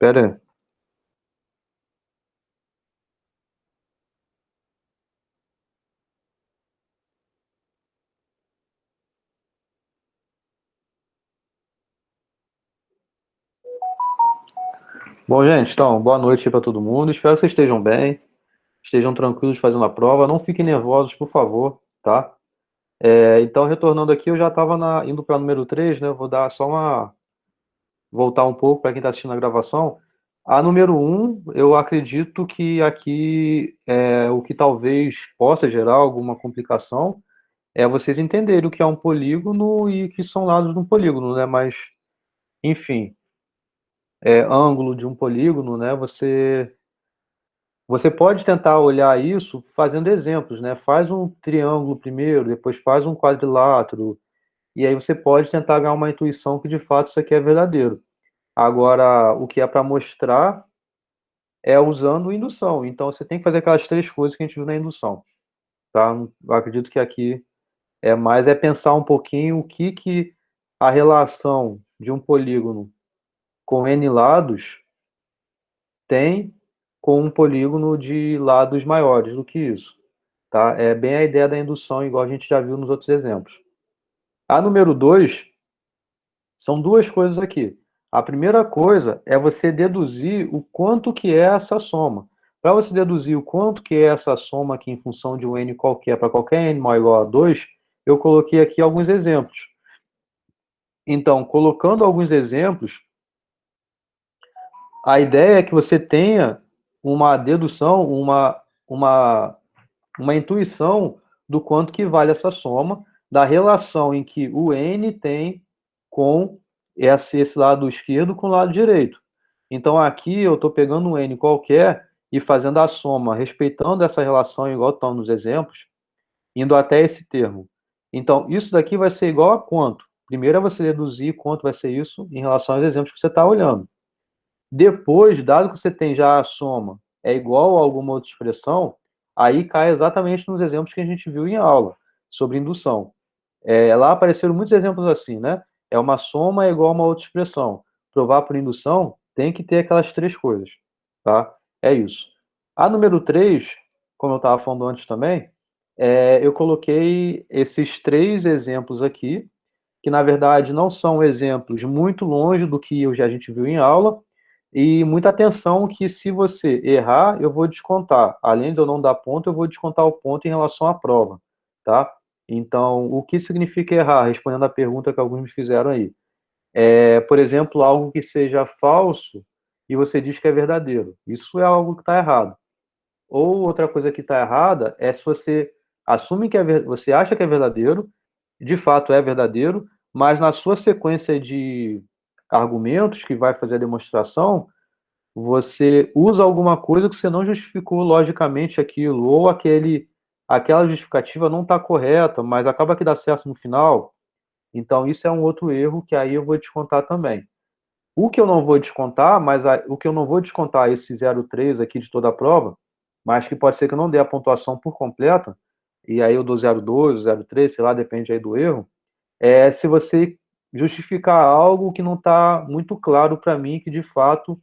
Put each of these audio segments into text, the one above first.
Pera aí. Bom, gente, então, boa noite para todo mundo. Espero que vocês estejam bem, estejam tranquilos fazendo a prova. Não fiquem nervosos, por favor, tá? Então, retornando aqui, eu já estava indo para número 3, né? Eu vou dar só uma. Voltar um pouco para quem está assistindo a gravação. A número um, eu acredito que aqui o que talvez possa gerar alguma complicação é vocês entenderem o que é um polígono e o que são lados de um polígono, né? Mas, enfim, ângulo de um polígono, né? Você pode tentar olhar isso fazendo exemplos, né? Faz um triângulo primeiro, depois faz um quadrilátero, e aí você pode tentar ganhar uma intuição que de fato isso aqui é verdadeiro. Agora, o que é para mostrar é usando indução. Então, você tem que fazer aquelas três coisas que a gente viu na indução, tá? Eu acredito que aqui é pensar um pouquinho o que a relação de um polígono com n lados tem com um polígono de lados maiores do que isso. Tá? É bem a ideia da indução, igual a gente já viu nos outros exemplos. A número 2 são duas coisas aqui. A primeira coisa é você deduzir o quanto que é essa soma. Para você deduzir o quanto que é essa soma aqui em função de um n qualquer, para qualquer n maior ou igual a 2, eu coloquei aqui alguns exemplos. Então, colocando alguns exemplos, a ideia é que você tenha uma dedução, uma intuição do quanto que vale essa soma, da relação em que o n tem com esse lado esquerdo com o lado direito. Então aqui eu estou pegando um n qualquer e fazendo a soma, respeitando essa relação igual estão nos exemplos, indo até esse termo. Então isso daqui vai ser igual a quanto? Primeiro é você deduzir quanto vai ser isso em relação aos exemplos que você está olhando. Depois, dado que você tem já a soma é igual a alguma outra expressão, aí cai exatamente nos exemplos que a gente viu em aula sobre indução. Lá apareceram muitos exemplos assim, né? É uma soma é igual a uma outra expressão. Provar por indução tem que ter aquelas três coisas, tá? É isso. A número 3, como eu estava falando antes também, eu coloquei esses três exemplos aqui, que na verdade não são exemplos muito longe do que a gente viu em aula, e muita atenção que se você errar, eu vou descontar. Além de eu não dar ponto, eu vou descontar o ponto em relação à prova, tá? Então, o que significa errar? Respondendo à pergunta que alguns me fizeram aí. Por exemplo, algo que seja falso e você diz que é verdadeiro. Isso é algo que está errado. Ou outra coisa que está errada é se você assume que você acha que é verdadeiro, de fato é verdadeiro, mas na sua sequência de argumentos que vai fazer a demonstração, você usa alguma coisa que você não justificou logicamente aquilo, ou aquela justificativa não está correta, mas acaba que dá certo no final. Então, isso é um outro erro que aí eu vou descontar também. O que eu não vou descontar, o que eu não vou descontar esse 0,3 aqui de toda a prova, mas que pode ser que eu não dê a pontuação por completa, e aí eu dou 0,2, 0,3, sei lá, depende aí do erro, é se você justificar algo que não está muito claro para mim, que de fato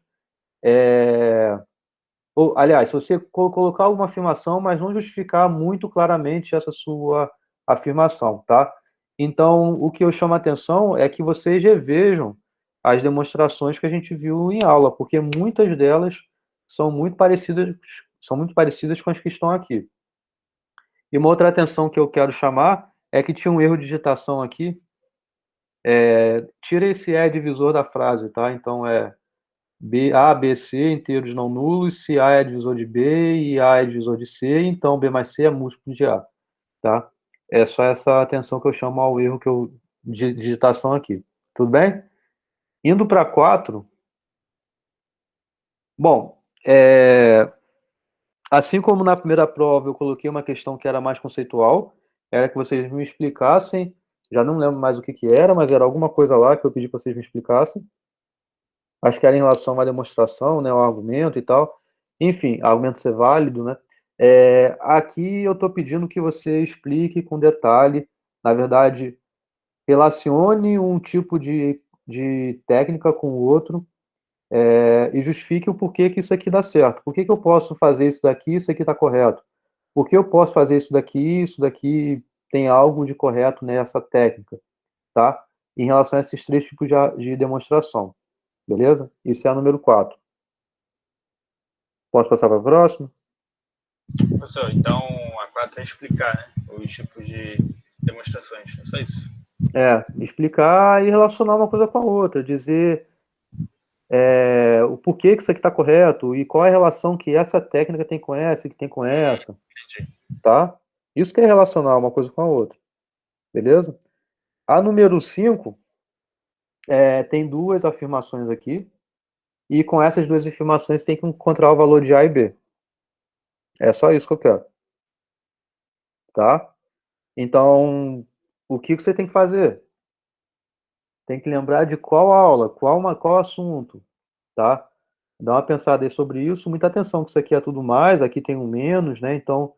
ou, aliás, se você colocar alguma afirmação, mas não justificar muito claramente essa sua afirmação, tá? Então, o que eu chamo a atenção é que vocês revejam as demonstrações que a gente viu em aula, porque muitas delas são são muito parecidas com as que estão aqui. E uma outra atenção que eu quero chamar é que tinha um erro de digitação aqui. Tira esse E divisor da frase, tá? Então A, B, C, inteiros não nulos, se A é divisor de B e A é divisor de C, então B mais C é múltiplo de A, tá? É só essa atenção que eu chamo ao erro de digitação aqui. Tudo bem? Indo para 4, bom, assim como na primeira prova eu coloquei uma questão que era mais conceitual, era que vocês me explicassem, já não lembro mais o que que era, mas era alguma coisa lá que eu pedi para vocês me explicassem. Acho que era em relação a uma demonstração, né, um argumento e tal. Enfim, argumento ser válido, né? Aqui eu estou pedindo que você explique com detalhe, na verdade, relacione um tipo de técnica com o outro e justifique o porquê que isso aqui dá certo. Por que que eu posso fazer isso daqui, isso aqui está correto? Por que eu posso fazer isso daqui tem algo de correto nessa técnica, tá? Em relação a esses três tipos de demonstração, beleza? Isso é a número 4. Posso passar para a próxima? Professor, então a 4 é explicar, né, os tipos de demonstrações, é só isso? Explicar e relacionar uma coisa com a outra, dizer o porquê que isso aqui está correto e qual é a relação que essa técnica tem com essa, que tem com essa, Entendi. tá? Isso que é relacionar uma coisa com a outra, beleza? A número 5 tem duas afirmações aqui, e com essas duas afirmações tem que encontrar o valor de A e B. É só isso que eu quero, tá? Então, o que você tem que fazer? Tem que lembrar de qual aula, qual assunto, tá? Dá uma pensada aí sobre isso, muita atenção, que isso aqui é tudo mais, aqui tem um menos, né? Então,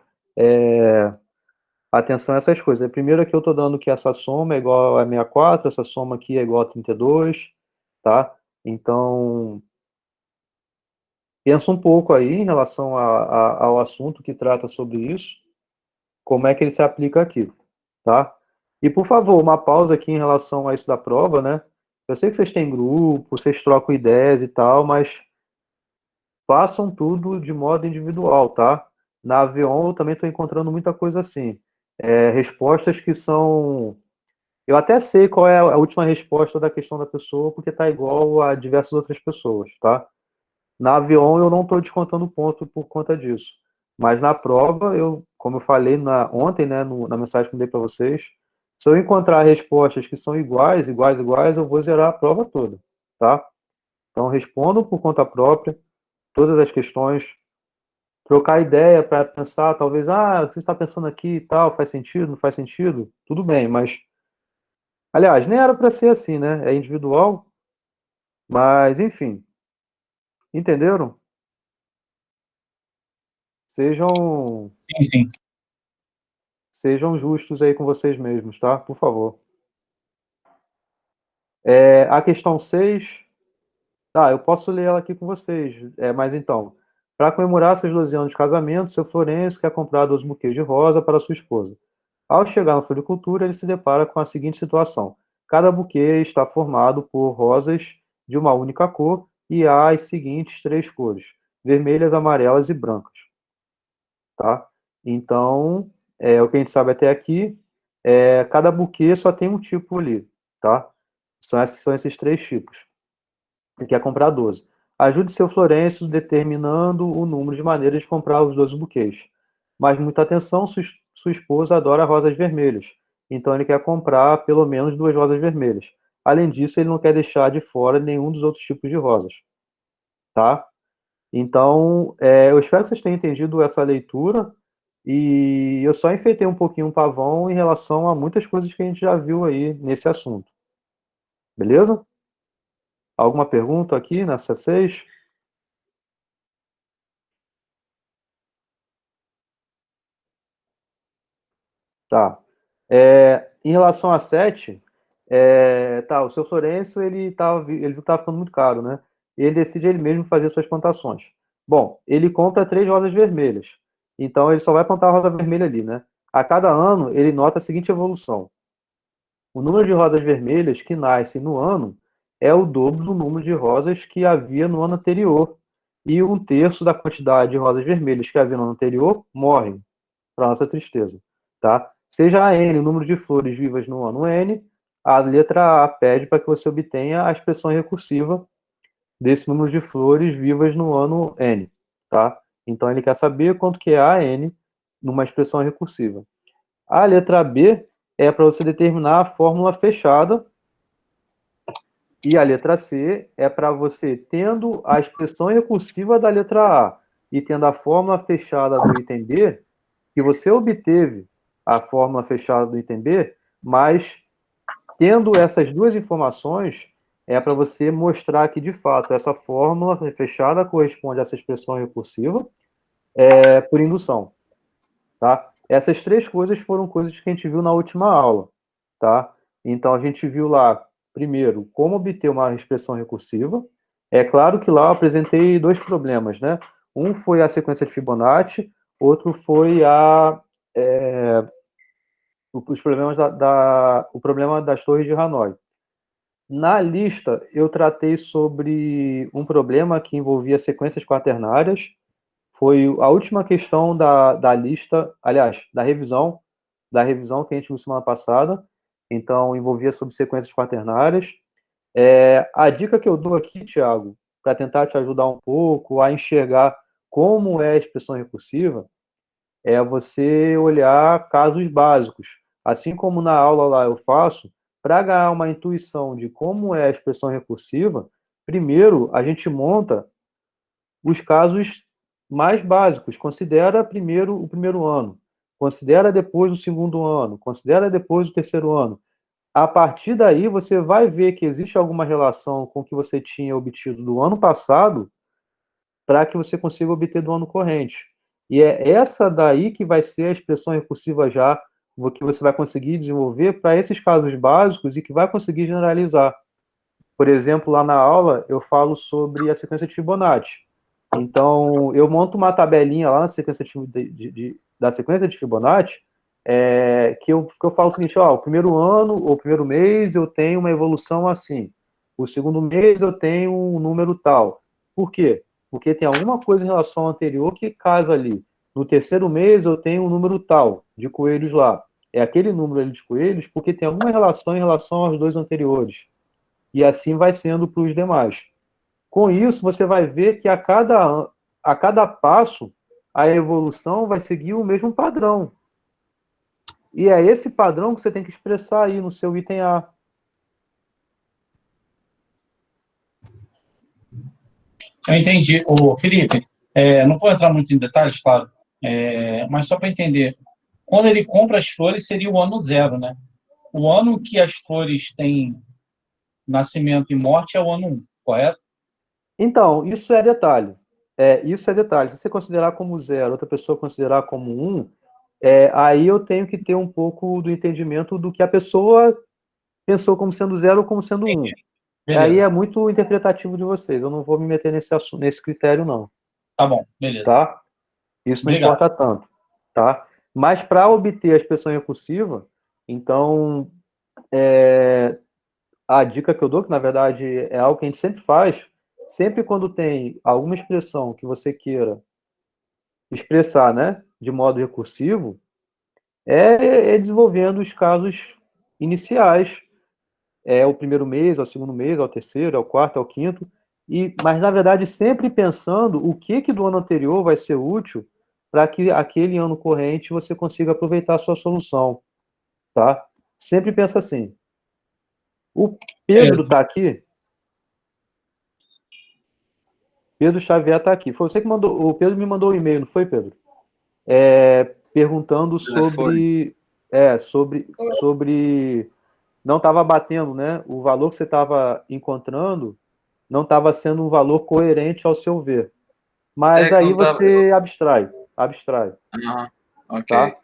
atenção a essas coisas. Primeiro aqui eu estou dando que essa soma é igual a 64, essa soma aqui é igual a 32, tá? Então, pensa um pouco aí em relação ao assunto que trata sobre isso, como é que ele se aplica aqui, tá? E, por favor, uma pausa aqui em relação a isso da prova, né? Eu sei que vocês têm grupo, vocês trocam ideias e tal, mas façam tudo de modo individual, tá? Na Avion eu também estou encontrando muita coisa assim. Respostas que são. Eu até sei qual é a última resposta da questão da pessoa, porque está igual a diversas outras pessoas, tá? Na Avion eu não estou descontando ponto por conta disso. Mas na prova, como eu falei ontem, né, na mensagem que eu dei para vocês, se eu encontrar respostas que são iguais, eu vou zerar a prova toda, tá? Então respondam por conta própria todas as questões, trocar ideia para pensar, talvez, o que você está pensando aqui e tal, faz sentido, não faz sentido? Tudo bem, mas, aliás, nem era para ser assim, né? É individual, mas, enfim, entenderam? Sejam, Sim, sim. sejam justos aí com vocês mesmos, tá? Por favor. A questão 6, tá, eu posso ler ela aqui com vocês, mas então, para comemorar seus 12 anos de casamento, seu Florencio quer comprar 12 buquês de rosa para sua esposa. Ao chegar na floricultura, ele se depara com a seguinte situação: cada buquê está formado por rosas de uma única cor e há as seguintes três cores: vermelhas, amarelas e brancas, tá? Então, o que a gente sabe até aqui, cada buquê só tem um tipo ali, tá? São esses três tipos. Ele quer comprar 12. Ajude seu Florencio determinando o número de maneiras de comprar os 12 buquês. Mas muita atenção, sua esposa adora rosas vermelhas. Então ele quer comprar pelo menos 2 rosas vermelhas. Além disso, ele não quer deixar de fora nenhum dos outros tipos de rosas, tá? Então, eu espero que vocês tenham entendido essa leitura e eu só enfeitei um pouquinho o pavão em relação a muitas coisas que a gente já viu aí nesse assunto. Beleza? Alguma pergunta aqui nessa 6? Tá. Em relação a 7, tá, o seu Florencio, ele tá ficando muito caro, né? Ele decide ele mesmo fazer suas plantações. Bom, ele compra 3 rosas vermelhas. Então, ele só vai plantar a rosa vermelha ali, né? A cada ano, ele nota a seguinte evolução. O número de rosas vermelhas que nascem no ano é o dobro do número de rosas que havia no ano anterior. E um terço da quantidade de rosas vermelhas que havia no ano anterior morrem, para nossa tristeza, tá? Seja a N o número de flores vivas no ano N, a letra A pede para que você obtenha a expressão recursiva desse número de flores vivas no ano N, tá? Então ele quer saber quanto que é a N numa expressão recursiva. A letra B é para você determinar a fórmula fechada e a letra C é para você, tendo a expressão recursiva da letra A e tendo a fórmula fechada do item B, que você obteve a fórmula fechada do item B, mas tendo essas duas informações, é para você mostrar que, de fato, essa fórmula fechada corresponde a essa expressão recursiva por indução, tá? Essas três coisas foram coisas que a gente viu na última aula, tá? Então, a gente viu lá, primeiro, como obter uma expressão recursiva, É claro que lá eu apresentei dois problemas, né? Um foi a sequência de Fibonacci, outro foi os problemas o problema das torres de Hanoi. Na lista, eu tratei sobre um problema que envolvia sequências quaternárias. Foi a última questão da lista, aliás, da revisão que a gente viu semana passada. Então, envolvia sobre sequências quaternárias. A dica que eu dou aqui, Thiago, para tentar te ajudar um pouco a enxergar como é a expressão recursiva, é você olhar casos básicos. Assim como na aula lá eu faço, para ganhar uma intuição de como é a expressão recursiva, primeiro a gente monta os casos mais básicos. Considera primeiro o primeiro ano, considera depois o segundo ano, considera depois o terceiro ano. A partir daí, você vai ver que existe alguma relação com o que você tinha obtido do ano passado para que você consiga obter do ano corrente. E é essa daí que vai ser a expressão recursiva já, que você vai conseguir desenvolver para esses casos básicos e que vai conseguir generalizar. Por exemplo, lá na aula eu falo sobre a sequência de Fibonacci. Então, eu monto uma tabelinha lá na sequência da sequência de Fibonacci, que eu falo o seguinte, ó, o primeiro ano, ou o primeiro mês, eu tenho uma evolução assim. O segundo mês, eu tenho um número tal. Por quê? Porque tem alguma coisa em relação ao anterior que casa ali. No terceiro mês, eu tenho um número tal, de coelhos lá. É aquele número ali de coelhos, porque tem alguma relação em relação aos dois anteriores. E assim vai sendo para os demais. Com isso, você vai ver que a cada passo, a evolução vai seguir o mesmo padrão. E é esse padrão que você tem que expressar aí no seu item A. Eu entendi. Ô, Felipe, não vou entrar muito em detalhes, claro, mas só para entender, quando ele compra as flores, seria o ano zero, né? O ano que as flores têm nascimento e morte é o ano 1, correto? Então, isso é detalhe. Isso é detalhe. Se você considerar como zero, outra pessoa considerar como um, aí eu tenho que ter um pouco do entendimento do que a pessoa pensou como sendo zero ou como sendo um. Aí Beleza. é muito interpretativo de vocês. Eu não vou me meter nesse critério, não. Tá bom, beleza. Tá? Isso não Obrigado. importa tanto. Tá? Mas para obter a expressão recursiva, então, a dica que eu dou, que na verdade é algo que a gente sempre faz, sempre quando tem alguma expressão que você queira expressar, né, de modo recursivo, é desenvolvendo os casos iniciais. É o primeiro mês, é o segundo mês, é o terceiro, é o quarto, é o quinto, mas na verdade sempre pensando o que do ano anterior vai ser útil para que aquele ano corrente você consiga aproveitar a sua solução, tá? Sempre pensa assim. O Pedro Beleza. está aqui? Pedro Xavier está aqui. Foi você que mandou, o Pedro me mandou um e-mail, não foi, Pedro? Perguntando Foi. sobre não estava batendo, né? O valor que você estava encontrando não estava sendo um valor coerente ao seu ver. Mas Que aí não tava. você abstrai, Ok. tá?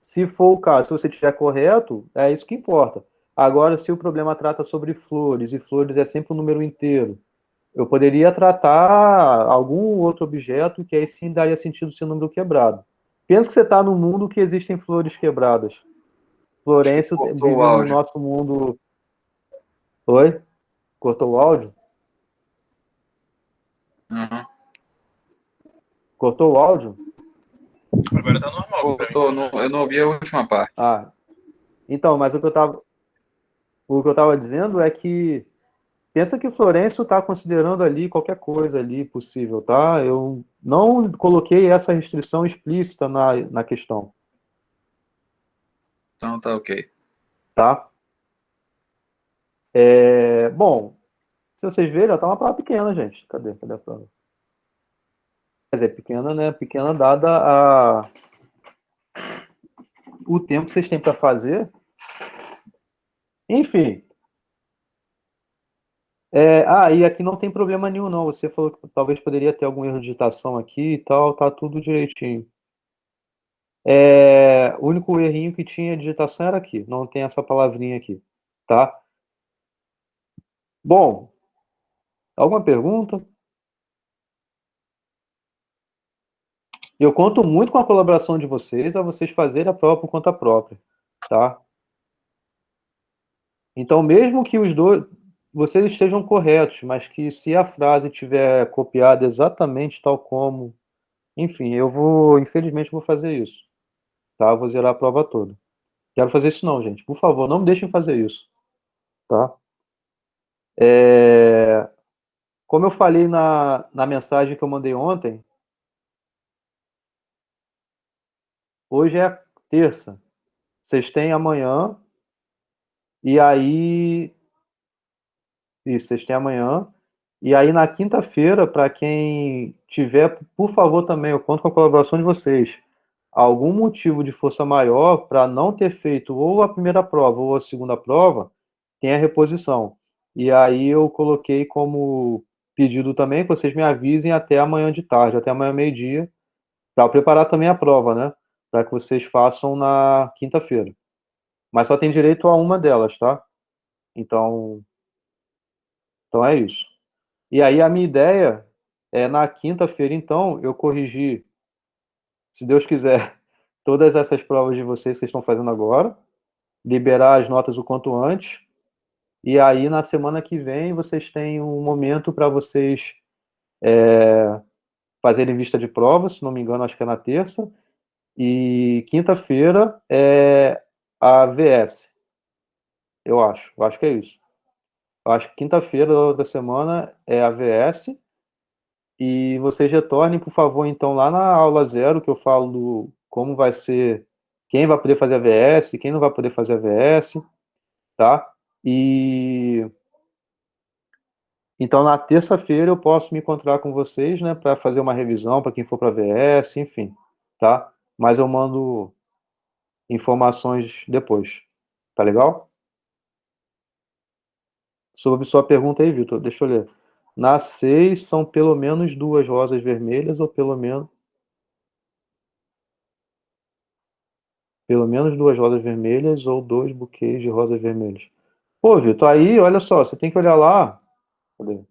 Se for o caso, se você estiver correto, é isso que importa. Agora, se o problema trata sobre flores, e flores é sempre um número inteiro, eu poderia tratar algum outro objeto que aí sim daria sentido ser um número quebrado. Pensa que você está num mundo que existem flores quebradas. Florencio Cortou o vive no áudio. nosso mundo. Oi? Cortou o áudio? Uhum. Cortou o áudio? Agora tá normal pra mim. Eu não ouvi a última parte. Ah, então, mas o que eu tava dizendo é que pensa que o Florencio está considerando ali qualquer coisa ali possível, tá? Eu não coloquei essa restrição explícita na questão, Então tá ok. tá? Bom, se vocês verem, ela tá uma prova pequena, gente. Cadê a prova? Quer dizer, pequena, né? Pequena dada o tempo que vocês têm para fazer. Enfim. E aqui não tem problema nenhum, não. Você falou que talvez poderia ter algum erro de digitação aqui e tal, tá tudo direitinho. O único errinho que tinha digitação era aqui, não tem essa palavrinha aqui, tá? Bom, Alguma pergunta? Eu conto muito com a colaboração de vocês, a vocês fazerem a prova por conta própria, tá? Então, mesmo que os dois, vocês estejam corretos, mas que se a frase tiver copiada exatamente tal como, enfim, infelizmente, vou fazer isso, tá? Eu vou zerar a prova toda. Quero fazer isso não, gente. Por favor, não me deixem fazer isso, tá? Como eu falei na mensagem que eu mandei ontem, hoje é terça. Vocês têm amanhã, e aí. Isso, vocês têm amanhã. E aí, na quinta-feira, para quem tiver, por favor, também, eu conto com a colaboração de vocês. Algum motivo de força maior para não ter feito ou a primeira prova ou a segunda prova, tem a reposição. E aí eu coloquei como pedido também que vocês me avisem até amanhã de tarde, até amanhã meio-dia, para preparar também a prova, né? Para que vocês façam na quinta-feira. Mas só tem direito a uma delas, tá? Então, então é isso. E aí a minha ideia é na quinta-feira, então, eu corrigir, se Deus quiser, todas essas provas de vocês que vocês estão fazendo agora, liberar as notas o quanto antes, e aí na semana que vem vocês têm um momento para vocês fazerem vista de prova, se não me engano, acho que é na terça, e quinta-feira é a VS, eu acho que é isso. Eu acho que quinta-feira da semana é a VS, e vocês retornem, por favor, então, lá na aula zero, que eu falo do como vai ser, quem vai poder fazer a VS, quem não vai poder fazer a VS, tá? E então na terça-feira eu posso me encontrar com vocês, né, para fazer uma revisão para quem for para a VS, enfim, tá? Mas eu mando informações depois, tá legal? Sobre sua pergunta aí, Vitor, deixa eu ler. Na 6 são pelo menos duas rosas vermelhas ou pelo menos duas rosas vermelhas ou dois buquês de rosas vermelhas. Pô, Vitor, aí, olha só, você tem que olhar lá. Cadê?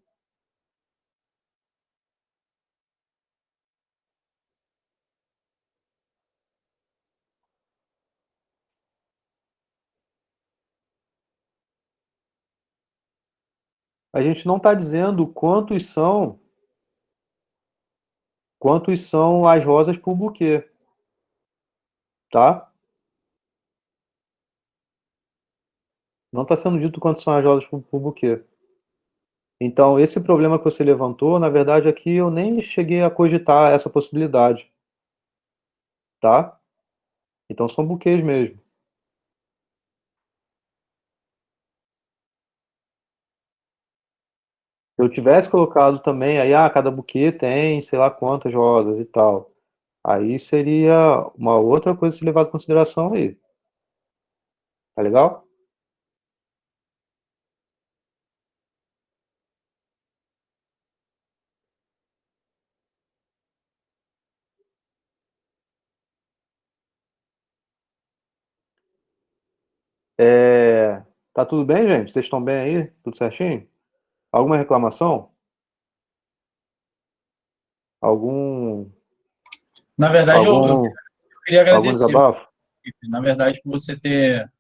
A gente não está dizendo quantos são as rosas por buquê, tá? Não está sendo dito quantos são as rosas por buquê. Então, esse problema que você levantou, na verdade, aqui eu nem cheguei a cogitar essa possibilidade, tá? Então, são buquês mesmo. Se eu tivesse colocado também, aí, cada buquê tem sei lá quantas rosas e tal. Aí seria uma outra coisa a ser levada em consideração aí. Tá legal? Tá tudo bem, gente? Vocês estão bem aí? Tudo certinho? Alguma reclamação? Algum, Na verdade, eu algum, queria algum agradecer, desabafo? na verdade, por você ter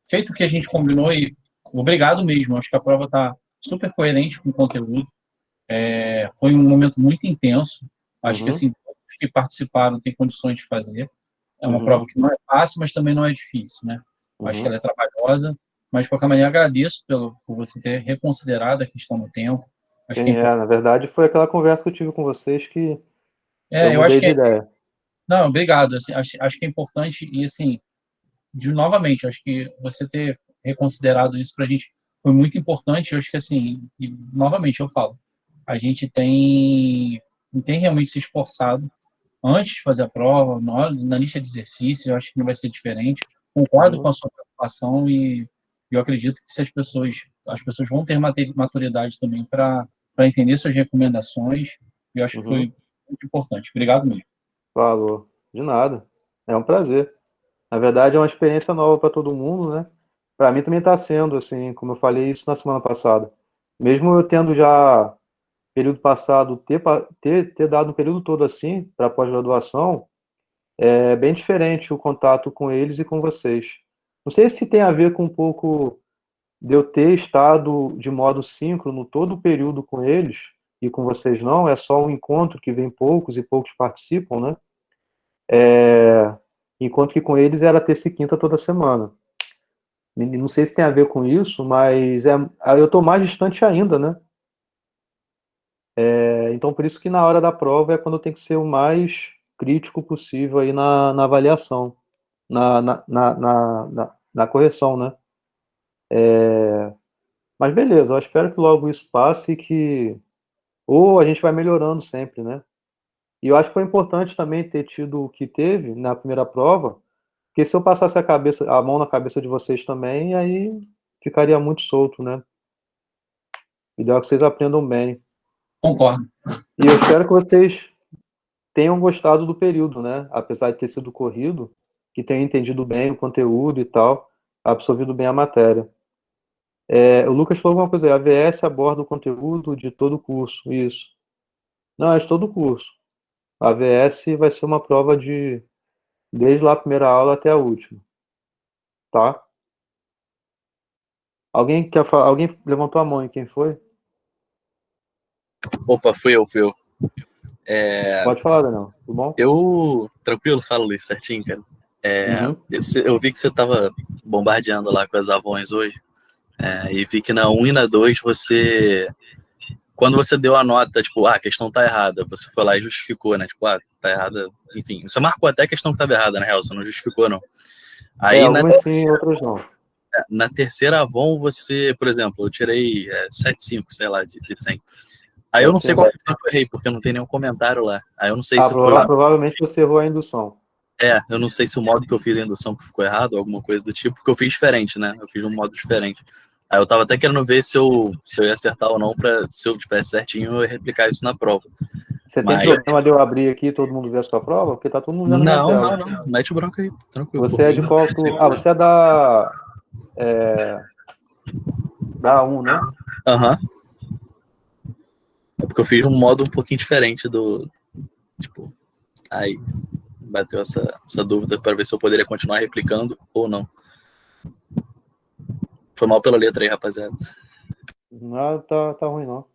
feito o que a gente combinou e obrigado mesmo. Acho que a prova está super coerente com o conteúdo. Foi um momento muito intenso. Acho que Uhum, assim, todos que participaram têm condições de fazer. É uma prova uhum, que não é fácil, mas também não é difícil, né? Acho que ela uhum. é trabalhosa, mas de qualquer maneira agradeço por você ter reconsiderado a questão do tempo. Acho que é Sim, importante. na verdade foi aquela conversa que eu tive com vocês que eu Eu acho mudei que de ideia. não, obrigado. Assim, acho que é importante e assim, novamente, acho que você ter reconsiderado isso para a gente foi muito importante. Eu acho que assim, e, novamente eu falo, a gente tem realmente se esforçado antes de fazer a prova, na lista de exercícios, eu acho que não vai ser diferente. Concordo com Uhum, a sua preocupação e eu acredito que se as pessoas vão ter maturidade também para entender suas recomendações, eu acho que uhum. foi muito importante. Obrigado mesmo. Falou. De nada. É um prazer. Na verdade, é uma experiência nova para todo mundo, né? Para mim também está sendo, assim, como eu falei isso na semana passada. Mesmo eu tendo já, período passado, ter dado um período todo assim, para pós-graduação, é bem diferente o contato com eles e com vocês. Não sei se tem a ver com um pouco de eu ter estado de modo síncrono todo o período com eles e com vocês não, é só um encontro que vem poucos e poucos participam, né? Enquanto que com eles era terça e quinta toda semana. Não sei se tem a ver com isso, mas eu estou mais distante ainda, né? Então por isso que na hora da prova é quando eu tenho que ser o mais crítico possível aí na avaliação, na correção, né? Mas beleza, eu espero que logo isso passe e que ou a gente vai melhorando sempre, né? E eu acho que foi importante também ter tido o que teve na primeira prova, porque se eu passasse a mão na cabeça de vocês também, aí ficaria muito solto, né? O ideal é que vocês aprendam bem. Concordo. E eu espero que vocês tenham gostado do período, né? Apesar de ter sido corrido, que tenham entendido bem o conteúdo e tal, absorvido bem a matéria. O Lucas falou alguma coisa aí, a AVS aborda o conteúdo de todo o curso, isso. Não, é de todo o curso. A AVS vai ser uma prova desde lá a primeira aula até a última, tá? Alguém quer falar? Alguém levantou a mão e quem foi? Opa, fui eu. Pode falar, Daniel. Tudo bom? Tranquilo, fala, Luiz, certinho, cara. Uhum. Eu vi que você tava bombardeando lá com as Avons hoje, e vi que na 1 e na 2 quando você deu a nota, tipo, a questão tá errada, você foi lá e justificou, né? Tipo, tá errada, enfim. Você marcou até a questão que tava errada, na real, você não justificou, não. Aí Algumas sim, outras não. na terceira Avon, você, por exemplo, eu tirei 7,5, sei lá, de 100. Aí eu não sei qual que eu errei, porque não tem nenhum comentário lá. Aí eu não sei se foi... Provavelmente você errou a indução. Eu não sei se o modo que eu fiz a indução que ficou errado, alguma coisa do tipo, porque eu fiz diferente, né? Eu fiz um modo diferente. Aí eu tava até querendo ver se eu ia acertar ou não, pra se eu tivesse certinho, eu ia replicar isso na prova. Você tem problema de eu abrir aqui e todo mundo ver a sua prova? Porque tá todo mundo vendo a minha tela. Não. Mete o branco aí, tranquilo. Você é de qual... você é da... da 1, né? Aham. É porque eu fiz um modo um pouquinho diferente do... Tipo... Aí bateu essa dúvida para ver se eu poderia continuar replicando ou não. Foi mal pela letra aí, rapaziada. Não, tá ruim, não.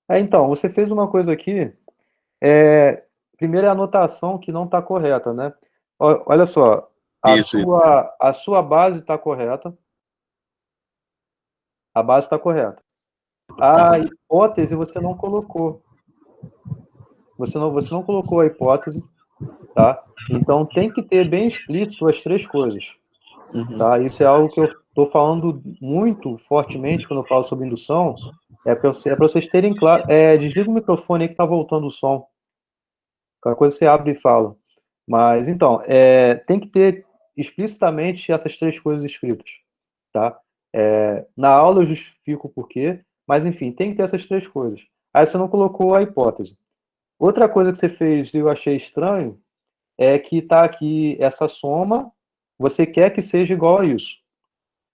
Então, você fez uma coisa aqui. Primeiro é a anotação que não está correta, né? Olha só, a sua base está correta. A base está correta. A hipótese você não colocou. Você não colocou a hipótese, tá? Então tem que ter bem explícito as três coisas, tá? Isso é algo que eu estou falando muito fortemente quando eu falo sobre indução. É para vocês terem claro. Desliga o microfone aí que está voltando o som. Qualquer coisa você abre e fala. Mas então, tem que ter explicitamente essas três coisas escritas, tá? Na aula eu justifico o porquê, mas enfim, tem que ter essas três coisas. Aí você não colocou a hipótese. Outra coisa que você fez e eu achei estranho é que está aqui essa soma, você quer que seja igual a isso.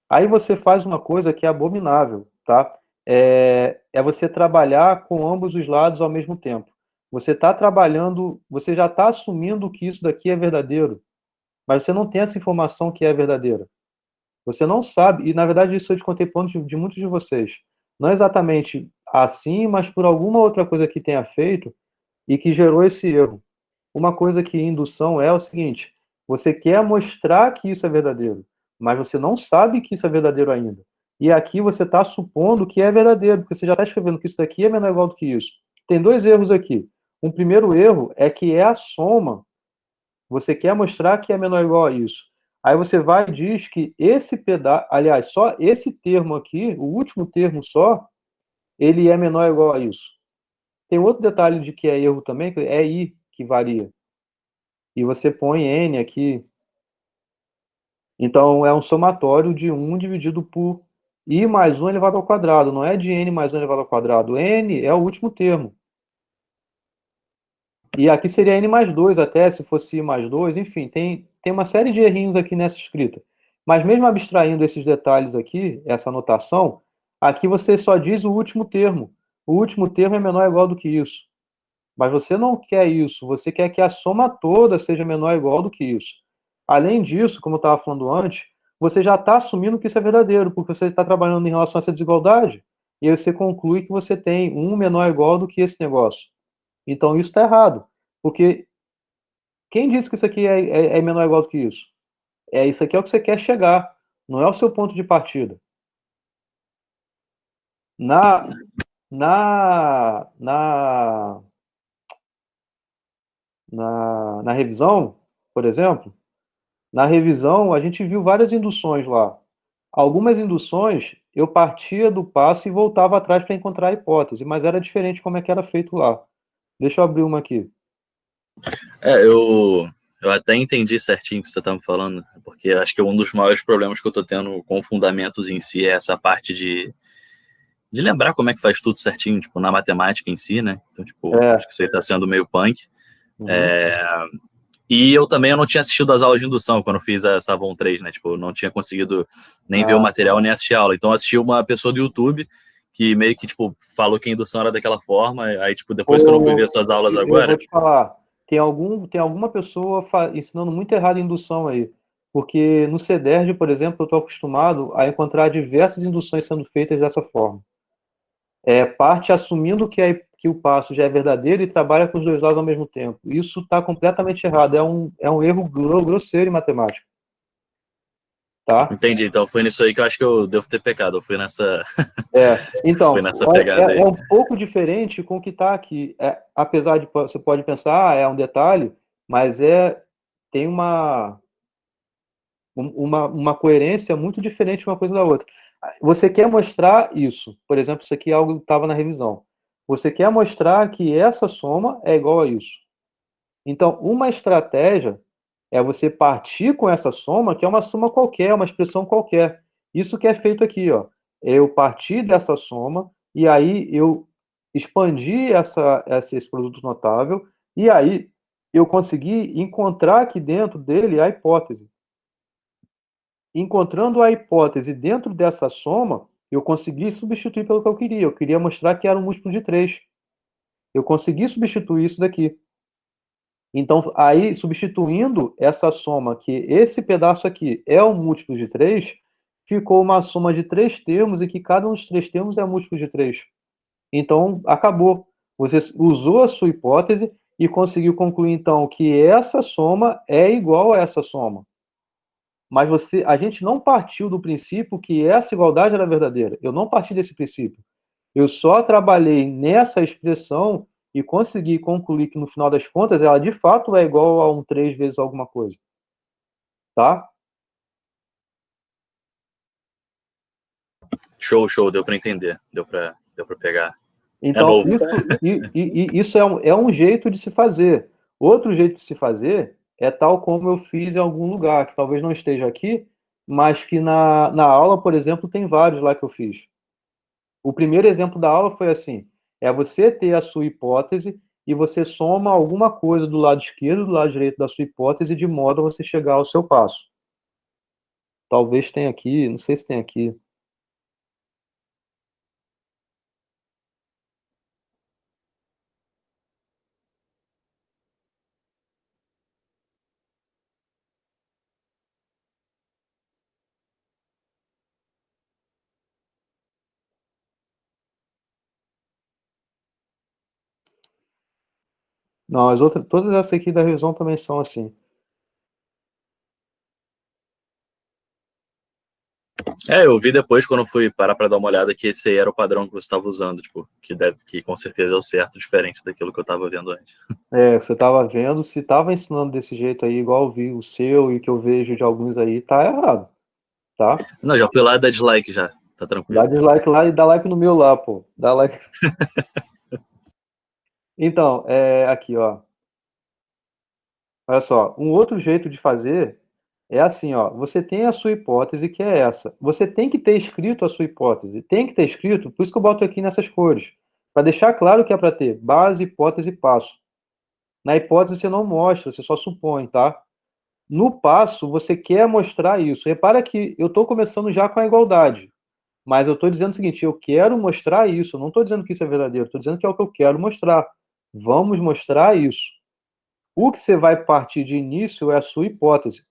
Aí você faz uma coisa que é abominável, tá? É você trabalhar com ambos os lados ao mesmo tempo. Você está trabalhando, você já está assumindo que isso daqui é verdadeiro, mas você não tem essa informação que é verdadeira. Você não sabe, e na verdade isso eu descontei pontos de muitos de vocês. Não exatamente assim, mas por alguma outra coisa que tenha feito e que gerou esse erro. Uma coisa que indução é o seguinte: você quer mostrar que isso é verdadeiro, mas você não sabe que isso é verdadeiro ainda. E aqui você está supondo que é verdadeiro, porque você já está escrevendo que isso daqui é menor ou igual do que isso. Tem dois erros aqui. Um primeiro erro é que é a soma. Você quer mostrar que é menor ou igual a isso. Aí você vai e diz que esse pedaço, aliás, só esse termo aqui, o último termo só, ele é menor ou igual a isso. Tem outro detalhe de que é erro também, que é i que varia. E você põe n aqui. Então, é um somatório de 1 dividido por i mais 1 elevado ao quadrado. Não é de n mais 1 elevado ao quadrado. N é o último termo. E aqui seria n mais 2 até, se fosse i mais 2. Enfim, tem uma série de errinhos aqui nessa escrita. Mas mesmo abstraindo esses detalhes aqui, essa anotação, aqui você só diz o último termo. O último termo é menor ou igual do que isso. Mas você não quer isso, você quer que a soma toda seja menor ou igual do que isso. Além disso, como eu estava falando antes, você já está assumindo que isso é verdadeiro, porque você está trabalhando em relação a essa desigualdade, e aí você conclui que você tem um menor ou igual do que esse negócio. Então isso está errado, porque quem disse que isso aqui é menor ou igual do que isso? Isso aqui é o que você quer chegar, não é o seu ponto de partida. Na, na, na, na revisão, por exemplo, na revisão a gente viu várias induções lá. Algumas induções eu partia do passo e voltava atrás para encontrar a hipótese, mas era diferente como é que era feito lá. Deixa eu abrir uma aqui. Eu até entendi certinho o que você estava falando, porque acho que um dos maiores problemas que eu estou tendo com fundamentos em si é essa parte de lembrar como é que faz tudo certinho, tipo, na matemática em si, né? Então, tipo, acho que isso aí tá sendo meio punk. Uhum. E eu também não tinha assistido as aulas de indução quando eu fiz a Savon 3, né? Tipo, eu não tinha conseguido nem ver o material, nem assistir a aula. Então, eu assisti uma pessoa do YouTube que meio que, tipo, falou que a indução era daquela forma. Aí, tipo, depois que eu não fui ver suas aulas agora... Eu vou te falar, tem alguma pessoa ensinando muito errado a indução aí. Porque no CEDERJ, por exemplo, eu estou acostumado a encontrar diversas induções sendo feitas dessa forma. Parte assumindo que o passo já é verdadeiro e trabalha com os dois lados ao mesmo tempo. Isso está completamente errado. É um erro grosseiro em matemática. Tá? Entendi. Então foi nisso aí que eu acho que eu devo ter pecado. Eu fui nessa. Então, fui nessa pegada aí. É um pouco diferente com o que está aqui. Apesar de você pode pensar, é um detalhe, mas tem uma coerência muito diferente uma coisa da outra. Você quer mostrar isso, por exemplo, isso aqui é algo que estava na revisão. Você quer mostrar que essa soma é igual a isso. Então, uma estratégia é você partir com essa soma, que é uma soma qualquer, uma expressão qualquer. Isso que é feito aqui, ó. Eu parti dessa soma e aí eu expandi esse produto notável e aí eu consegui encontrar aqui dentro dele a hipótese. Encontrando a hipótese dentro dessa soma, eu consegui substituir pelo que eu queria. Eu queria mostrar que era um múltiplo de 3. Eu consegui substituir isso daqui. Então, aí, substituindo essa soma, que esse pedaço aqui é um múltiplo de 3, ficou uma soma de 3 termos e que cada um dos 3 termos é múltiplo de 3. Então, acabou. Você usou a sua hipótese e conseguiu concluir, então, que essa soma é igual a essa soma. Mas a gente não partiu do princípio que essa igualdade era verdadeira. Eu não parti desse princípio. Eu só trabalhei nessa expressão e consegui concluir que, no final das contas, ela de fato é igual a um 3 vezes alguma coisa. Tá? Show, deu para entender. Deu para pegar. Então, novo. isso é um jeito de se fazer. Outro jeito de se fazer é tal como eu fiz em algum lugar, que talvez não esteja aqui, mas que na aula, por exemplo, tem vários lá que eu fiz. O primeiro exemplo da aula foi assim: é você ter a sua hipótese e você soma alguma coisa do lado esquerdo e do lado direito da sua hipótese de modo a você chegar ao seu passo. Talvez tenha aqui, não sei se tem aqui. Não, todas essas aqui da revisão também são assim. Eu vi depois, quando fui parar para dar uma olhada, que esse aí era o padrão que você estava usando, tipo, que com certeza é o certo, diferente daquilo que eu estava vendo antes. Você estava vendo, se estava ensinando desse jeito aí, igual eu vi o seu e que eu vejo de alguns aí, tá errado, tá? Não, já fui lá dar dislike já, tá tranquilo. Dá dislike lá e dá like no meu lá, pô. Dá like. Então, aqui, ó. Olha só, um outro jeito de fazer é assim, ó. Você tem a sua hipótese, que é essa. Você tem que ter escrito a sua hipótese. Tem que ter escrito, por isso que eu boto aqui nessas cores. Para deixar claro que é para ter base, hipótese e passo. Na hipótese você não mostra, você só supõe, tá? no passo, você quer mostrar isso. Repara que eu estou começando já com a igualdade, mas eu estou dizendo o seguinte, eu quero mostrar isso, eu não estou dizendo que isso é verdadeiro, estou dizendo que é o que eu quero mostrar. Vamos mostrar isso. O que você vai partir de início é a sua hipótese.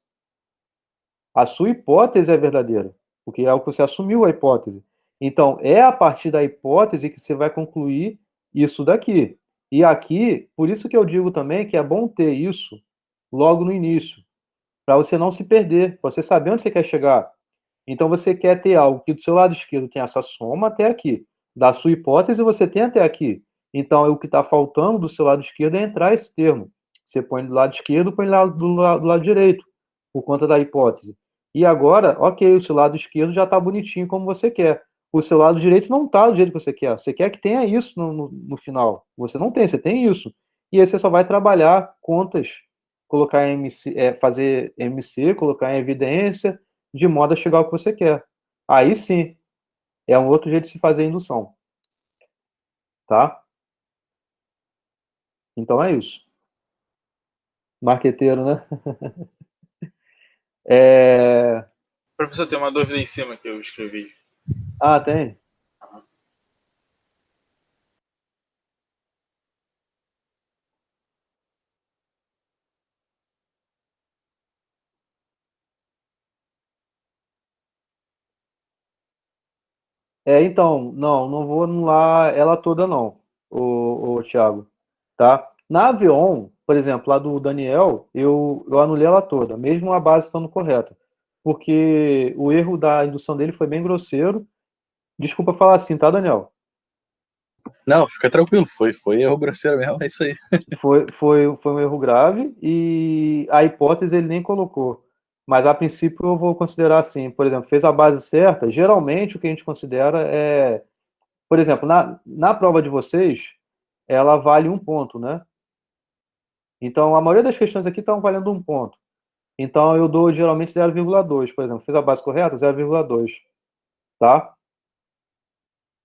A sua hipótese é verdadeira, porque é o que você assumiu a hipótese. Então, é a partir da hipótese que você vai concluir isso daqui. E aqui, por isso que eu digo também que é bom ter isso logo no início, para você não se perder, pra você saber onde você quer chegar. Então, você quer ter algo que do seu lado esquerdo tem essa soma até aqui. Da sua hipótese, você tem até aqui. Então, o que está faltando do seu lado esquerdo é entrar esse termo. Você põe do lado esquerdo, põe do lado direito, por conta da hipótese. E agora, ok, o seu lado esquerdo já está bonitinho como você quer. O seu lado direito não está do jeito que você quer. Você quer que tenha isso no final. Você não tem, você tem isso. E aí você só vai trabalhar contas, colocar em MC, fazer MC, colocar em evidência, de modo a chegar ao que você quer. Aí sim, é um outro jeito de se fazer indução. Tá? Então é isso. Marqueteiro, né? Professor, tem uma dúvida em cima que eu escrevi. Ah, tem? Então, não vou anular ela toda não, o Thiago, tá? Na Avion, por exemplo, lá do Daniel, eu anulei ela toda, mesmo a base estando correta, porque o erro da indução dele foi bem grosseiro. Desculpa falar assim, tá, Daniel? Não, fica tranquilo, foi erro grosseiro mesmo, é isso aí. Foi um erro grave e a hipótese ele nem colocou. Mas a princípio eu vou considerar assim, por exemplo, fez a base certa, geralmente o que a gente considera é, por exemplo, na prova de vocês, ela vale 1 ponto, né? Então a maioria das questões aqui estão valendo 1 ponto. Então eu dou geralmente 0,2, por exemplo, fez a base correta, 0,2, tá?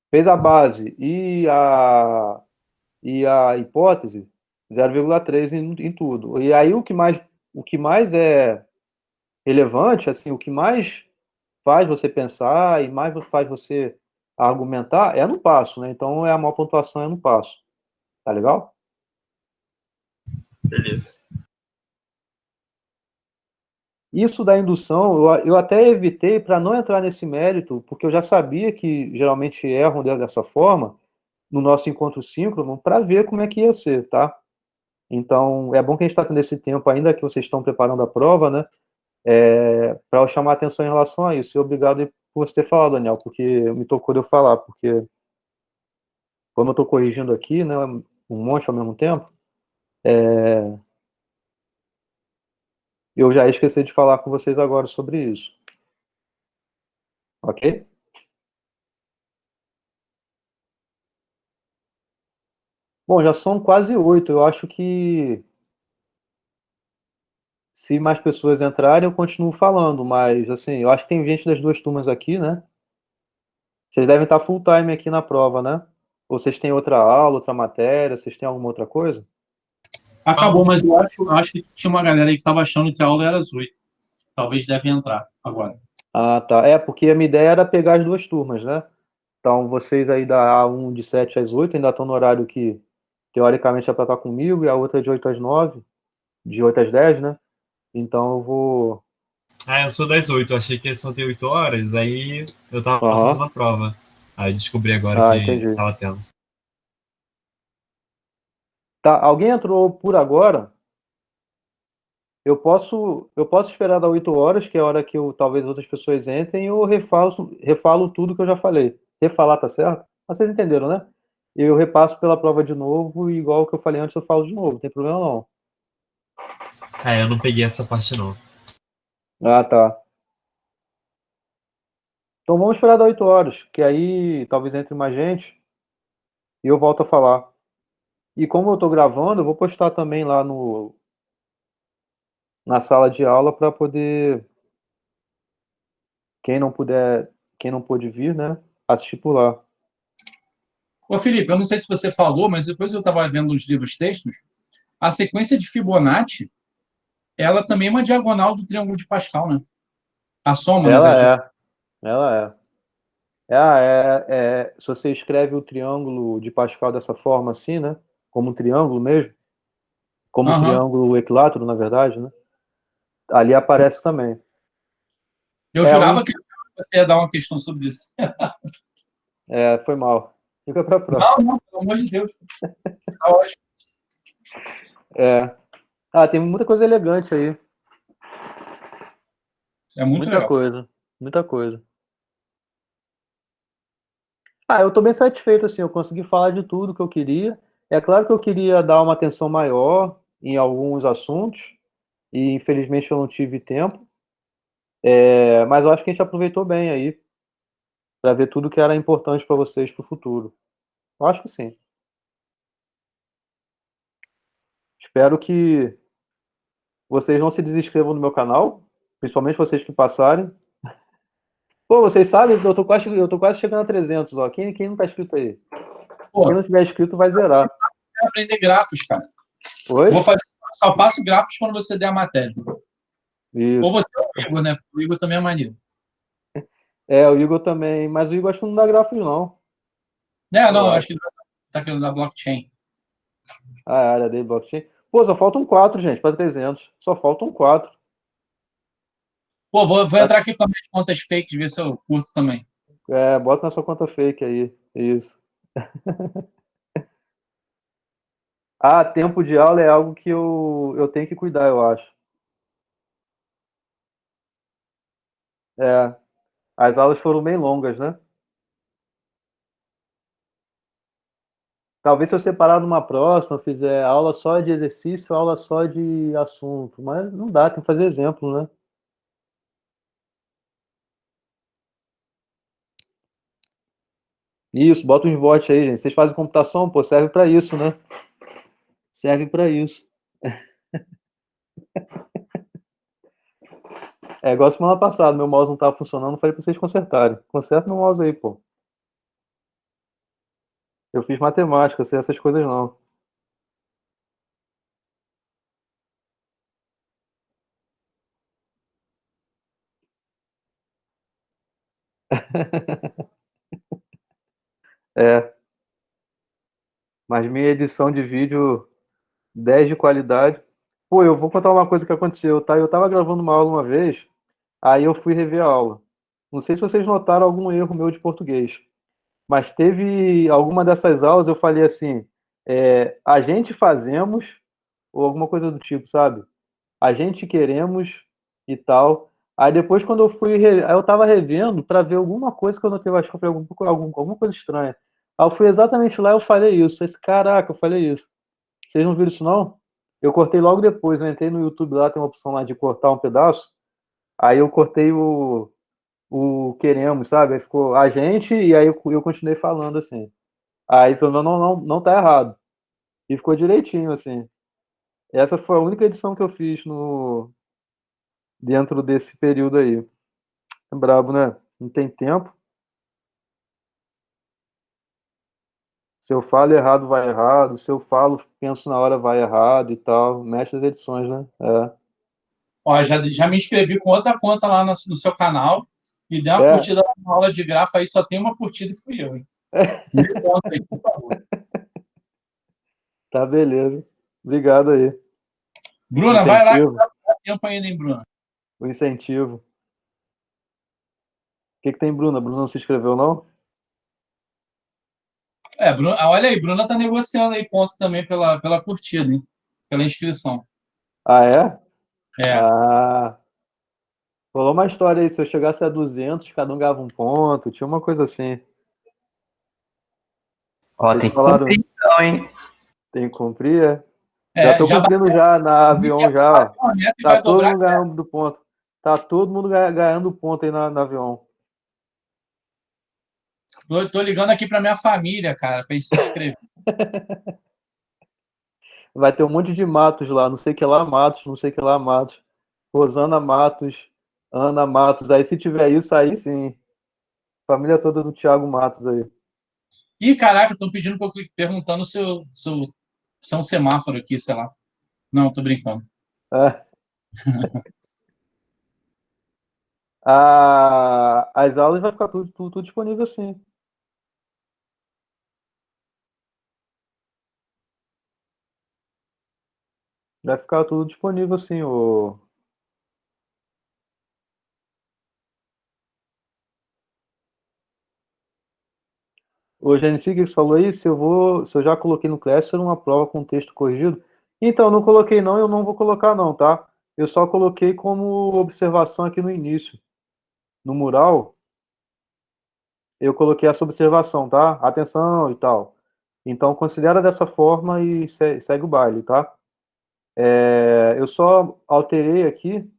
Fez a base e a hipótese, 0,3 em tudo. E aí o que mais é relevante, assim, o que mais faz você pensar e mais faz você argumentar é no passo, né? Então a maior pontuação é no passo. Tá legal? Beleza. Isso da indução, eu até evitei para não entrar nesse mérito, porque eu já sabia que geralmente erram dessa forma no nosso encontro síncrono para ver como é que ia ser, tá? Então, é bom que a gente está tendo esse tempo ainda que vocês estão preparando a prova, né? Para eu chamar a atenção em relação a isso. E obrigado por você ter falado, Daniel, porque me tocou de eu falar, porque como eu estou corrigindo aqui, né, um monte ao mesmo tempo, eu já esqueci de falar com vocês agora sobre isso. Ok? Bom, já são quase 8. Eu acho que se mais pessoas entrarem, eu continuo falando, mas assim, eu acho que tem gente das duas turmas aqui, né? Vocês devem estar full time aqui na prova, né? Ou vocês têm outra aula, outra matéria, vocês têm alguma outra coisa? Acabou, mas eu acho que tinha uma galera aí que estava achando que a aula era às 8. Talvez deve entrar agora. Ah, tá. Porque a minha ideia era pegar as duas turmas, né? Então, vocês aí da A1 de 7 às 8 ainda estão no horário que, teoricamente, é para estar comigo, e a outra é de 8 às 9, de 8 às 10, né? Então, eu vou... Eu sou das 8, achei que só tem 8 horas, aí eu tava fazendo a prova. Aí descobri agora que entendi. tava tendo. Tá, alguém entrou por agora? Eu posso esperar dar 8 horas, que é a hora que talvez outras pessoas entrem, e eu refalo tudo que eu já falei. Refalar, tá certo? Mas vocês entenderam, né? Eu repasso pela prova de novo, e igual o que eu falei antes, eu falo de novo, não tem problema não. Eu não peguei essa parte não. Ah, tá. Então vamos esperar dar 8 horas, que aí talvez entre mais gente, e eu volto a falar. E como eu tô gravando, eu vou postar também lá na sala de aula para poder, quem não pôde vir, né, assistir por lá. Ô, Felipe, eu não sei se você falou, mas depois eu estava vendo os livros textos, a sequência de Fibonacci ela também é uma diagonal do triângulo de Pascal, né? A soma, né? Ela se você escreve o triângulo de Pascal dessa forma assim, né? Como um triângulo mesmo, como um triângulo equilátero, na verdade, né? Ali aparece também. Eu jurava que você ia dar uma questão sobre isso. Foi mal. Fica para próxima. Não, pelo amor de Deus. Tá ótimo. Tem muita coisa elegante aí. É muito muita legal. coisa, muita coisa. Eu estou bem satisfeito, assim, eu consegui falar de tudo que eu queria. É claro que eu queria dar uma atenção maior em alguns assuntos, e infelizmente eu não tive tempo, mas eu acho que a gente aproveitou bem aí, para ver tudo que era importante para vocês para o futuro. Eu acho que sim. Espero que vocês não se desinscrevam no meu canal, principalmente vocês que passarem. Pô, vocês sabem, eu tô quase chegando a 300, ó. Quem não tá inscrito aí? Pô, quem não tiver inscrito vai zerar. Vai aprender grafos, cara. Oi? Só faço grafos quando você der a matéria. Isso. Ou você é o Igor, né? O Igor também é maneiro. O Igor também, mas o Igor acho que não dá grafos, não. Não, acho que tá querendo dar blockchain. A área dele, blockchain. Pô, só faltam 4, gente, para 300. Só faltam 4. Pô, vou entrar aqui com as minhas contas fakes, ver se eu curto também. Bota na sua conta fake aí. Isso. Tempo de aula é algo que eu tenho que cuidar, eu acho. As aulas foram bem longas, né? Talvez se eu separar numa próxima, fizer aula só de exercício, aula só de assunto. Mas não dá, tem que fazer exemplo, né? Isso, bota uns bots aí, gente. Vocês fazem computação, pô, serve para isso, né? Serve para isso. Igual semana passada, meu mouse não estava funcionando, falei para vocês consertarem. Conserta meu mouse aí, pô. Eu fiz matemática, sei essas coisas não. Mas minha edição de vídeo 10 de qualidade. Pô, eu vou contar uma coisa que aconteceu, tá? Eu tava gravando uma aula uma vez, aí eu fui rever a aula. Não sei se vocês notaram algum erro meu de português, mas teve alguma dessas aulas eu falei assim, a gente fazemos, ou alguma coisa do tipo, sabe? A gente queremos e tal. Aí depois, quando eu aí eu tava revendo para ver alguma coisa que eu notei, eu acho que foi alguma coisa estranha. Aí eu fui exatamente lá e eu falei isso. Caraca, eu falei isso. Vocês não viram isso, não? Eu cortei logo depois. Eu entrei no YouTube lá, tem uma opção lá de cortar um pedaço. Aí eu cortei o queremos, sabe? Aí ficou a gente, e aí eu continuei falando assim. Aí pelo menos não tá errado. E ficou direitinho, assim. Essa foi a única edição que eu fiz dentro desse período aí. É brabo, né? Não tem tempo. Se eu falo errado, vai errado. Se eu falo, penso na hora, vai errado e tal. Mexe as edições, né? Ó, já me inscrevi com outra conta lá no seu canal e dei uma curtida na aula de grafo aí, só tem uma curtida e fui eu, hein? Me conta aí, por favor. Tá, beleza. Obrigado aí. Bruna, vai lá, que dá tempo ainda, hein, Bruna? O incentivo. O que tem, Bruna? Bruna não se inscreveu, não? Bruna, olha aí, Bruna tá negociando aí ponto também pela curtida, hein? Pela inscrição. É? É. Falou uma história aí, se eu chegasse a 200, cada um ganhava um ponto, tinha uma coisa assim. Ó, tem que cumprir então, hein? Tem que cumprir, Já tô cumprindo já na avião já. Tá todo mundo ganhando do ponto. Tá todo mundo ganhando ponto aí na avião. Tô ligando aqui pra minha família, cara, pra gente se inscrever. Vai ter um monte de Matos lá, não sei que lá Matos, não sei que lá Matos. Rosana Matos, Ana Matos. Aí se tiver isso, aí sim. Família toda do Thiago Matos aí. Ih, caraca, estão pedindo perguntando se é um semáforo aqui, sei lá. Não, tô brincando. As aulas vai ficar tudo disponível sim. Vai ficar tudo disponível sim, o... Ô, GNC, o que você falou aí? Se eu já coloquei no Classroom uma prova com texto corrigido? Então, não coloquei não, eu não vou colocar não, tá? Eu só coloquei como observação aqui no início. No mural, eu coloquei essa observação, tá? Atenção e tal. Então, considera dessa forma e segue o baile, tá? Eu só alterei aqui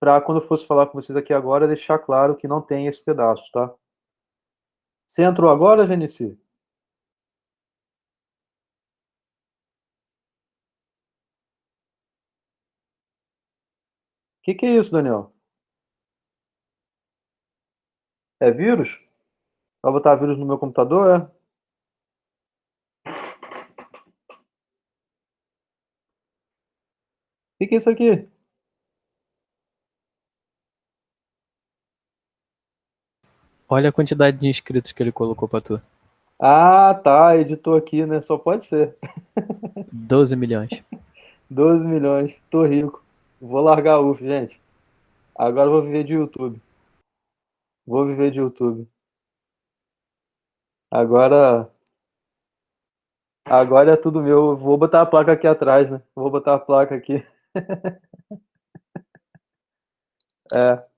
para quando eu fosse falar com vocês aqui agora, deixar claro que não tem esse pedaço, tá? Você entrou agora, Genici? Que é isso, Daniel? É vírus? Vai botar vírus no meu computador, é? Que é isso aqui? Olha a quantidade de inscritos que ele colocou pra tu. Ah, tá, editou aqui, né? Só pode ser. 12 milhões. 12 milhões, tô rico. Vou largar a UF, gente. Agora eu vou viver de YouTube. Vou viver de YouTube. Agora é tudo meu. Vou botar a placa aqui atrás, né? Vou botar a placa aqui. É.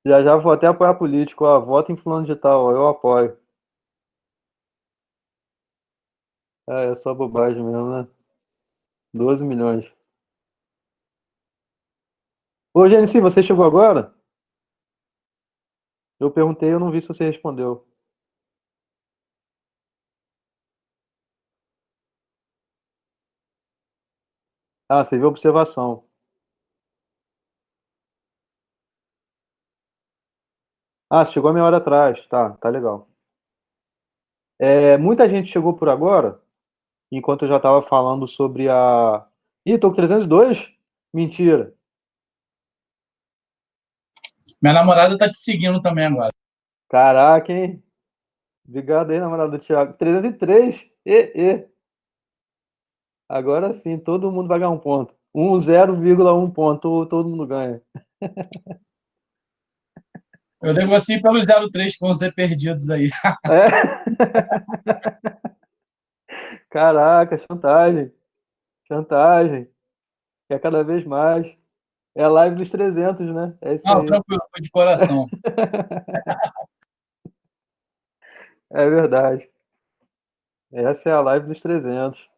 Já vou até apoiar político, ó. Voto em fulano de tal, ó, eu apoio. É só bobagem mesmo, né? 12 milhões. Ô, GNC, você chegou agora? Eu perguntei, eu não vi se você respondeu. Ah, você viu a observação. Ah, você chegou a meia hora atrás. Tá legal. Muita gente chegou por agora, enquanto eu já estava falando sobre a... Ih, tô com 302? Mentira. Minha namorada tá te seguindo também agora. Caraca, hein? Obrigado aí, namorado do Thiago. 303. Agora sim, todo mundo vai ganhar um ponto. 0,1 ponto, todo mundo ganha. Eu negocio pelos 03 que vão ser perdidos aí. É? Caraca, chantagem. Chantagem. É cada vez mais. É a live dos 300, né? É isso Não, aí. tranquilo, foi de coração. É verdade. Essa é a live dos 300.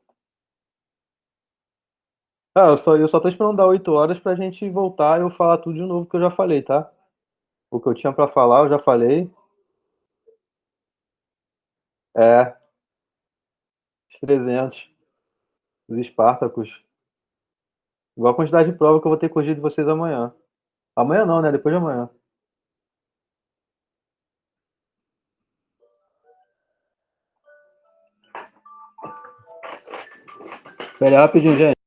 Ah, eu só tô esperando dar 8 horas pra gente voltar e eu falar tudo de novo que eu já falei, tá? O que eu tinha pra falar, eu já falei. É, os 300. Os Espartacus. Igual a quantidade de prova que eu vou ter corrigido de vocês amanhã. Amanhã não, né? Depois de amanhã. Espera aí rapidinho, gente.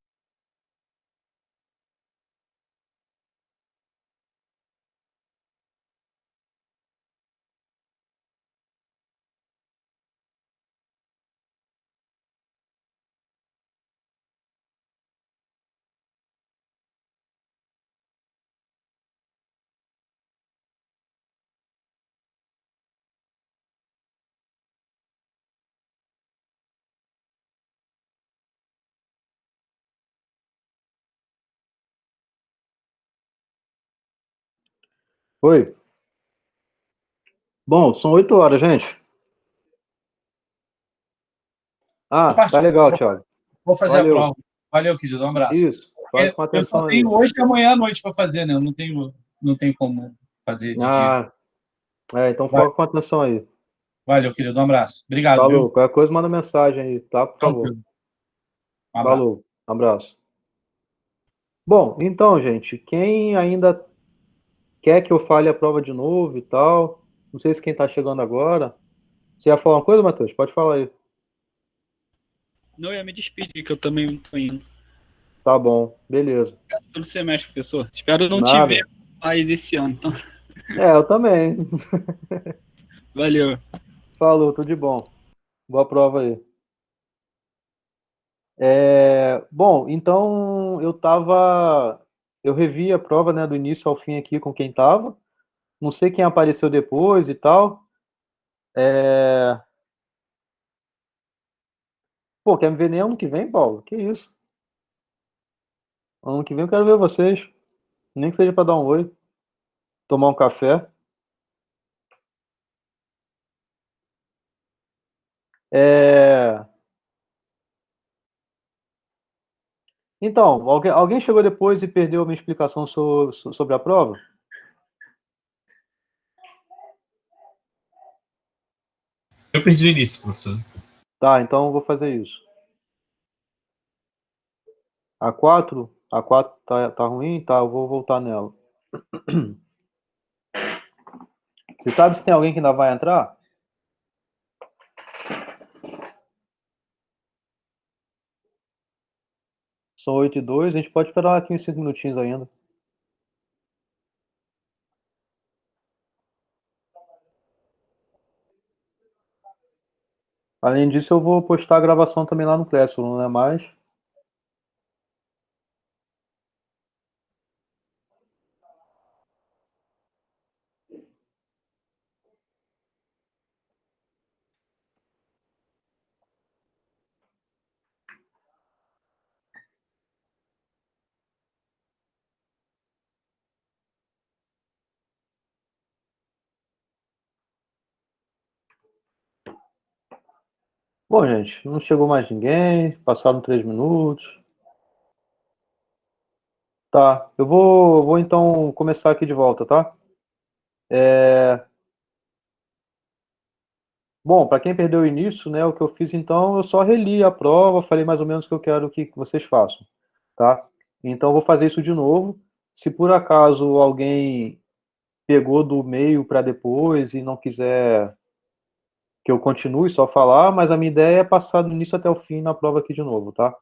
Oi. Bom, são 8 horas, gente. Ah, tá legal, Thiago. Vou fazer Valeu. a prova. Valeu, querido. Um abraço. Isso, faz com Eu atenção só aí. tenho hoje e amanhã à noite para fazer, né? Eu não tenho como fazer de dia. Então foca com atenção aí. Valeu, querido. Um abraço. Obrigado, Falou. viu? Qualquer coisa, manda mensagem aí, tá? Por favor. Tranquilo. Um abraço. Falou. Abraço. Bom, então, gente, quem ainda quer que eu fale a prova de novo e tal, não sei se quem tá chegando agora. Você ia falar uma coisa, Matheus? Pode falar aí. Não, eu ia me despedir, que eu também tô indo. Tá bom, beleza. Todo semestre, professor. Espero não te Nada. ver mais esse ano. Então, Eu também. valeu. Falou, tudo de bom. Boa prova aí. Bom, então eu revi a prova, né, do início ao fim aqui com quem tava. Não sei quem apareceu depois e tal. Pô, quer me ver nem ano que vem, Paulo? Que isso? Ano que vem eu quero ver vocês. Nem que seja para dar um oi, tomar um café. Então, alguém chegou depois e perdeu a minha explicação sobre a prova? Eu perdi o início, professor. Tá, então eu vou fazer isso. A4 tá ruim? Tá, eu vou voltar nela. Você sabe se tem alguém que ainda vai entrar? São 8h02, a gente pode esperar aqui uns 5 minutinhos ainda. Além disso, eu vou postar a gravação também lá no Classroom, não é mais? Bom, gente, não chegou mais ninguém, passaram 3 minutos. Tá, eu vou então começar aqui de volta, tá? Bom, para quem perdeu o início, né, o que eu fiz então, eu só reli a prova, falei mais ou menos o que eu quero que vocês façam, tá? Então eu vou fazer isso de novo. Se por acaso alguém pegou do meio para depois e não quiser que eu continue só falar, mas a minha ideia é passar do início até o fim na prova aqui de novo, tá?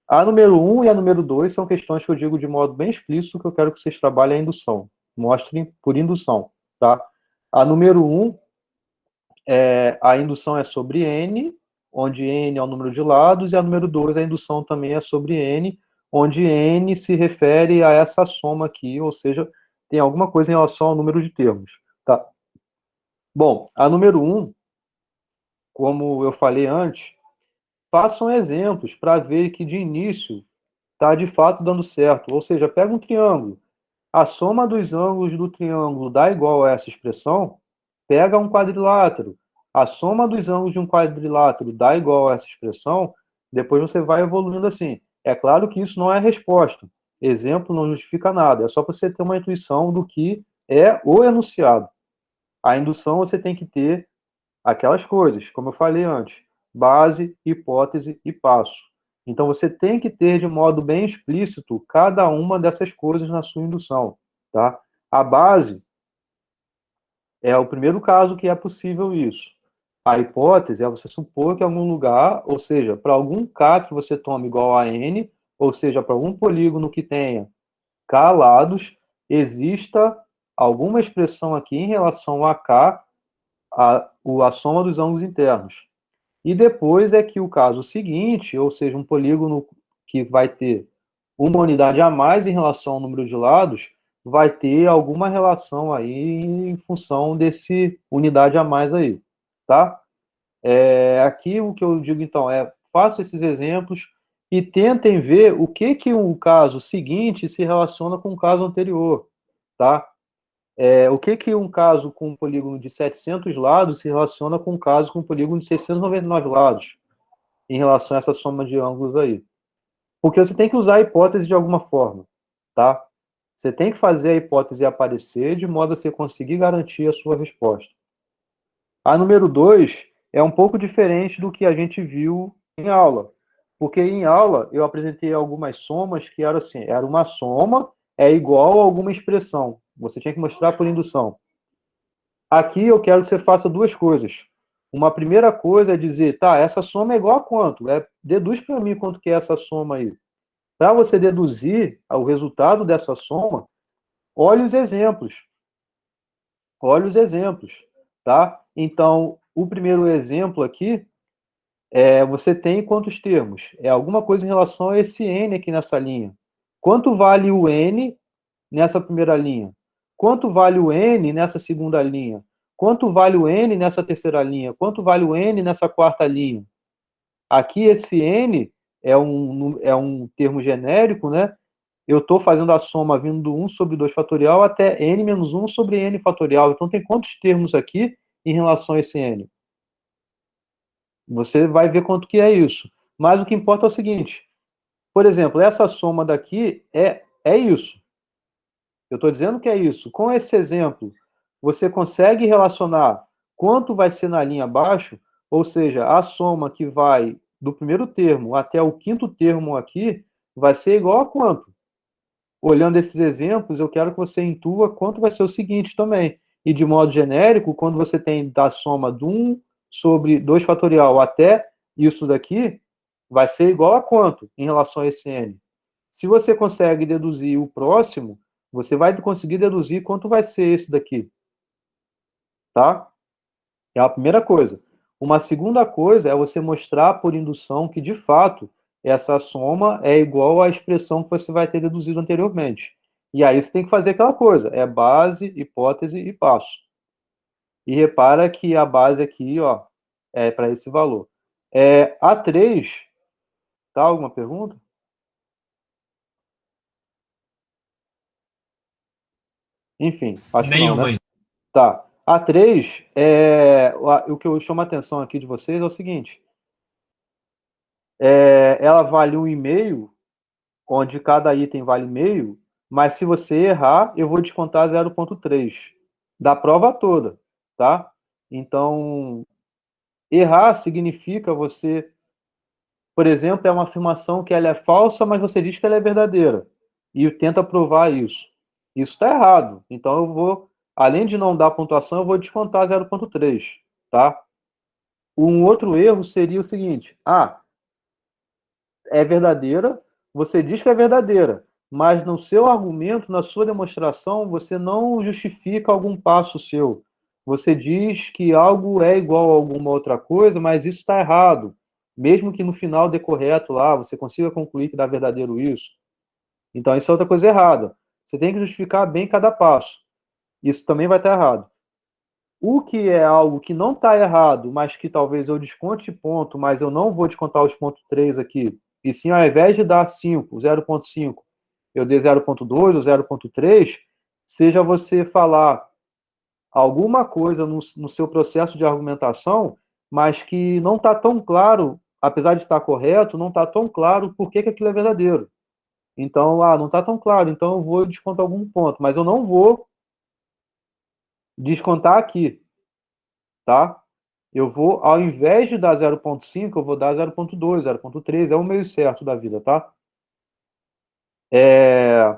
A número 1 e a número 2 são questões que eu digo de modo bem explícito que eu quero que vocês trabalhem a indução. Mostrem por indução, tá? A número 1, a indução é sobre N, onde N é o número de lados, e a número 2, a indução também é sobre N, onde N se refere a essa soma aqui, ou seja, tem alguma coisa em relação ao número de termos, tá? Bom, a número 1, como eu falei antes, façam exemplos para ver que de início está de fato dando certo. Ou seja, pega um triângulo, a soma dos ângulos do triângulo dá igual a essa expressão, pega um quadrilátero, a soma dos ângulos de um quadrilátero dá igual a essa expressão, depois você vai evoluindo assim. É claro que isso não é a resposta. Exemplo não justifica nada, é só para você ter uma intuição do que é o enunciado. A indução você tem que ter aquelas coisas, como eu falei antes, base, hipótese e passo. Então você tem que ter de modo bem explícito cada uma dessas coisas na sua indução, tá? A base é o primeiro caso que é possível isso. A hipótese é você supor que em algum lugar, ou seja, para algum K que você toma igual a N, ou seja, para algum polígono que tenha K lados, exista alguma expressão aqui em relação a K, a soma dos ângulos internos. E depois é que o caso seguinte, ou seja, um polígono que vai ter uma unidade a mais em relação ao número de lados, vai ter alguma relação aí em função desse unidade a mais aí, tá? Aqui o que eu digo então faça esses exemplos e tentem ver o que o caso seguinte se relaciona com o caso anterior, tá? O que um caso com um polígono de 700 lados se relaciona com um caso com um polígono de 699 lados, em relação a essa soma de ângulos aí. Porque você tem que usar a hipótese de alguma forma, tá? Você tem que fazer a hipótese aparecer de modo a você conseguir garantir a sua resposta. A número 2 é um pouco diferente do que a gente viu em aula. Porque em aula eu apresentei algumas somas que eram assim, era uma soma é igual a alguma expressão. Você tinha que mostrar por indução. Aqui eu quero que você faça duas coisas. Uma primeira coisa é dizer, tá, essa soma é igual a quanto? Deduz para mim quanto que é essa soma aí. para você deduzir o resultado dessa soma, olhe os exemplos. Olhe os exemplos, tá? Então, o primeiro exemplo aqui, você tem quantos termos? É alguma coisa em relação a esse n aqui nessa linha. Quanto vale o n nessa primeira linha? Quanto vale o n nessa segunda linha? Quanto vale o n nessa terceira linha? Quanto vale o n nessa quarta linha? Aqui, esse n é um termo genérico, né? Eu estou fazendo a soma vindo do 1 sobre 2 fatorial até n menos 1 sobre n fatorial. Então, tem quantos termos aqui em relação a esse n? Você vai ver quanto que é isso. Mas o que importa é o seguinte. Por exemplo, essa soma daqui é isso. Eu estou dizendo que é isso. Com esse exemplo, você consegue relacionar quanto vai ser na linha abaixo, ou seja, a soma que vai do primeiro termo até o quinto termo aqui, vai ser igual a quanto? Olhando esses exemplos, eu quero que você intua quanto vai ser o seguinte também. E de modo genérico, quando você tem da soma do 1 sobre 2 fatorial até isso daqui, vai ser igual a quanto em relação a esse n? Se você consegue deduzir o próximo, você vai conseguir deduzir quanto vai ser esse daqui. Tá? É a primeira coisa. Uma segunda coisa é você mostrar por indução que, de fato, essa soma é igual à expressão que você vai ter deduzido anteriormente. E aí você tem que fazer aquela coisa, é base, hipótese e passo. E repara que a base aqui, ó, é para esse valor. A3, tá? Alguma pergunta? Enfim, acho que não, né? Tá. A3, o que eu chamo a atenção aqui de vocês é o seguinte. Ela vale 1,5, onde cada item vale meio, mas se você errar, eu vou descontar 0,3 da prova toda, tá? Então, errar significa você, por exemplo, é uma afirmação que ela é falsa, mas você diz que ela é verdadeira, e tenta provar isso. Isso está errado. Então, eu vou, além de não dar pontuação, eu vou descontar 0,3, tá? Um outro erro seria o seguinte: é verdadeira, você diz que é verdadeira, mas no seu argumento, na sua demonstração, você não justifica algum passo seu. Você diz que algo é igual a alguma outra coisa, mas isso está errado. Mesmo que no final dê correto lá, você consiga concluir que dá verdadeiro isso. Então, isso é outra coisa errada. Você tem que justificar bem cada passo. Isso também vai estar errado. O que é algo que não está errado, mas que talvez eu desconte ponto, mas eu não vou descontar os pontos 3 aqui, e sim, ao invés de dar 5, 0,5, eu dei 0,2 ou 0,3, seja você falar alguma coisa no seu processo de argumentação, mas que não está tão claro, apesar de estar correto, não está tão claro por que aquilo é verdadeiro. Então, não está tão claro, então eu vou descontar algum ponto, mas eu não vou descontar aqui, tá? Eu vou, ao invés de dar 0,5, eu vou dar 0,2, 0,3, é o meio certo da vida, tá? É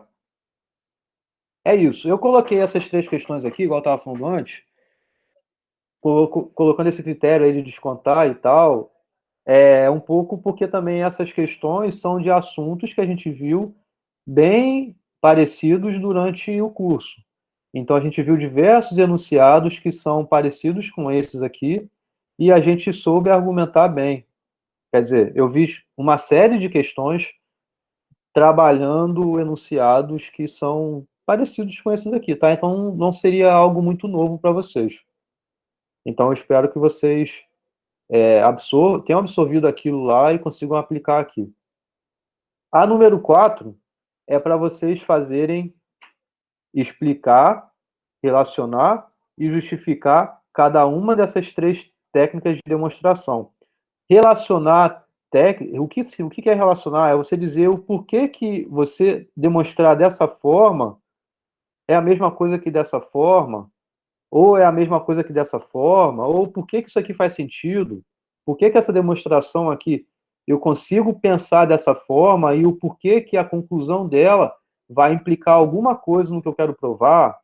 isso. Eu coloquei essas 3 questões aqui, igual eu estava falando antes, colocando esse critério aí de descontar e tal, um pouco porque também essas questões são de assuntos que a gente viu bem parecidos durante o curso. Então, a gente viu diversos enunciados que são parecidos com esses aqui, e a gente soube argumentar bem. Quer dizer, eu vi uma série de questões trabalhando enunciados que são parecidos com esses aqui, tá? Então, não seria algo muito novo para vocês. Então, eu espero que vocês tenham absorvido aquilo lá e consigam aplicar aqui. A número 4 é para vocês fazerem, explicar, relacionar e justificar cada uma dessas 3 técnicas de demonstração. Relacionar, o que é relacionar? É você dizer o porquê que você demonstrar dessa forma é a mesma coisa que dessa forma, ou é a mesma coisa que dessa forma, ou por que isso aqui faz sentido, por que essa demonstração aqui eu consigo pensar dessa forma e o porquê que a conclusão dela vai implicar alguma coisa no que eu quero provar,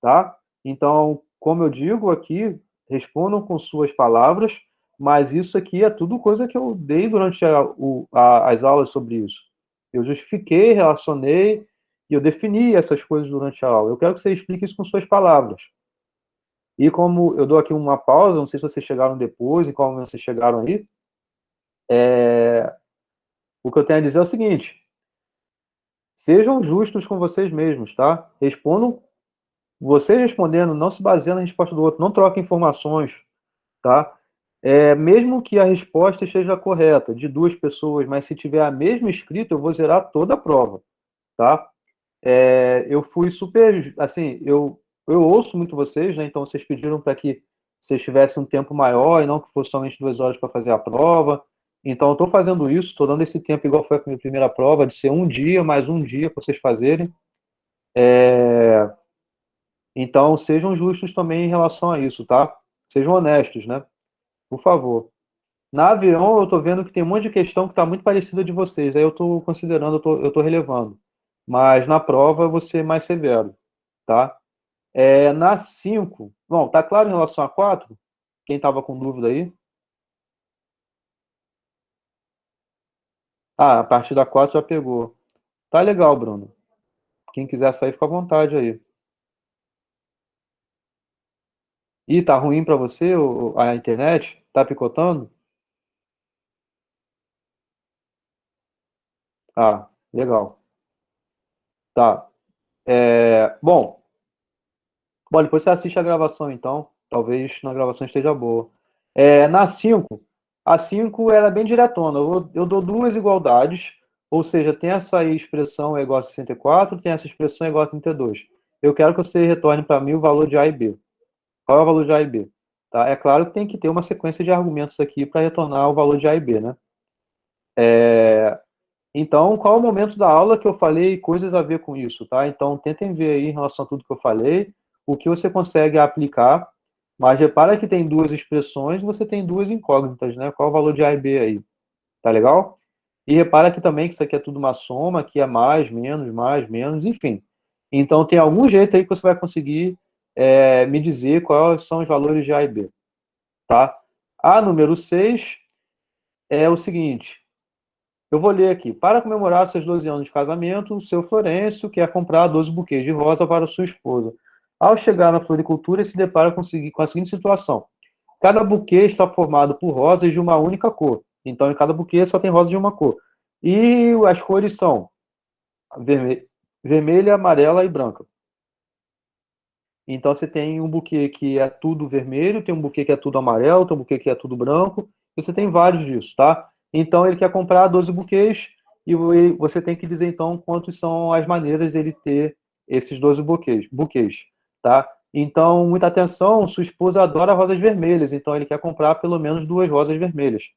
tá? Então, como eu digo aqui, respondam com suas palavras, mas isso aqui é tudo coisa que eu dei durante as aulas sobre isso. Eu justifiquei, relacionei e eu defini essas coisas durante a aula. Eu quero que você explique isso com suas palavras. E como eu dou aqui uma pausa, não sei se vocês chegaram depois, em qual momento vocês chegaram aí, o que eu tenho a dizer é o seguinte: sejam justos com vocês mesmos, tá? Respondam, vocês respondendo, não se baseando na resposta do outro, não troquem informações, tá? Mesmo que a resposta esteja correta, de duas pessoas, mas se tiver a mesma escrita, eu vou zerar toda a prova, tá? Eu fui super, assim, eu ouço muito vocês, né? Então vocês pediram para que vocês tivessem um tempo maior e não que fosse somente 2 horas para fazer a prova. Então eu estou fazendo isso, estou dando esse tempo igual foi a minha primeira prova, de ser um dia mais um dia para vocês fazerem. Então sejam justos também em relação a isso, tá? Sejam honestos, né? Por favor. Na avião eu estou vendo que tem um monte de questão que está muito parecida de vocês, aí eu estou considerando, eu estou relevando. Mas na prova eu vou ser mais severo, tá? Na 5, bom, tá claro em relação a 4? Quem estava com dúvida aí? Ah, a partir da 4 já pegou. Tá legal, Bruno. Quem quiser sair, fica à vontade aí. Ih, tá ruim para você a internet? Tá picotando? Ah, legal. Tá. Bom, depois você assiste a gravação, então. Talvez na gravação esteja boa. Na 5, a 5 ela é bem diretona. Eu dou duas igualdades, ou seja, tem essa expressão é igual a 64, tem essa expressão é igual a 32. Eu quero que você retorne para mim o valor de A e B. Qual é o valor de A e B? Tá? É claro que tem que ter uma sequência de argumentos aqui para retornar o valor de A e B, né? Então, qual é o momento da aula que eu falei coisas a ver com isso, tá? Então, tentem ver aí em relação a tudo que eu falei, o que você consegue aplicar, mas repara que tem duas expressões, você tem duas incógnitas, né? Qual é o valor de A e B aí? Tá legal? E repara que também que isso aqui é tudo uma soma, que é mais, menos, enfim. Então, tem algum jeito aí que você vai conseguir me dizer quais são os valores de A e B, tá? A número 6 é o seguinte, eu vou ler aqui. Para comemorar seus 12 anos de casamento, o seu Florencio quer comprar 12 buquês de rosa para sua esposa. Ao chegar na floricultura, ele se depara com a seguinte situação. Cada buquê está formado por rosas de uma única cor. Então, em cada buquê só tem rosas de uma cor. E as cores são vermelha, amarela e branca. Então, você tem um buquê que é tudo vermelho, tem um buquê que é tudo amarelo, tem um buquê que é tudo branco, e você tem vários disso, tá? Então, ele quer comprar 12 buquês, e você tem que dizer, então, quantas são as maneiras dele ter esses 12 buquês, tá? Então, muita atenção, sua esposa adora rosas vermelhas, então ele quer comprar pelo menos 2 rosas vermelhas.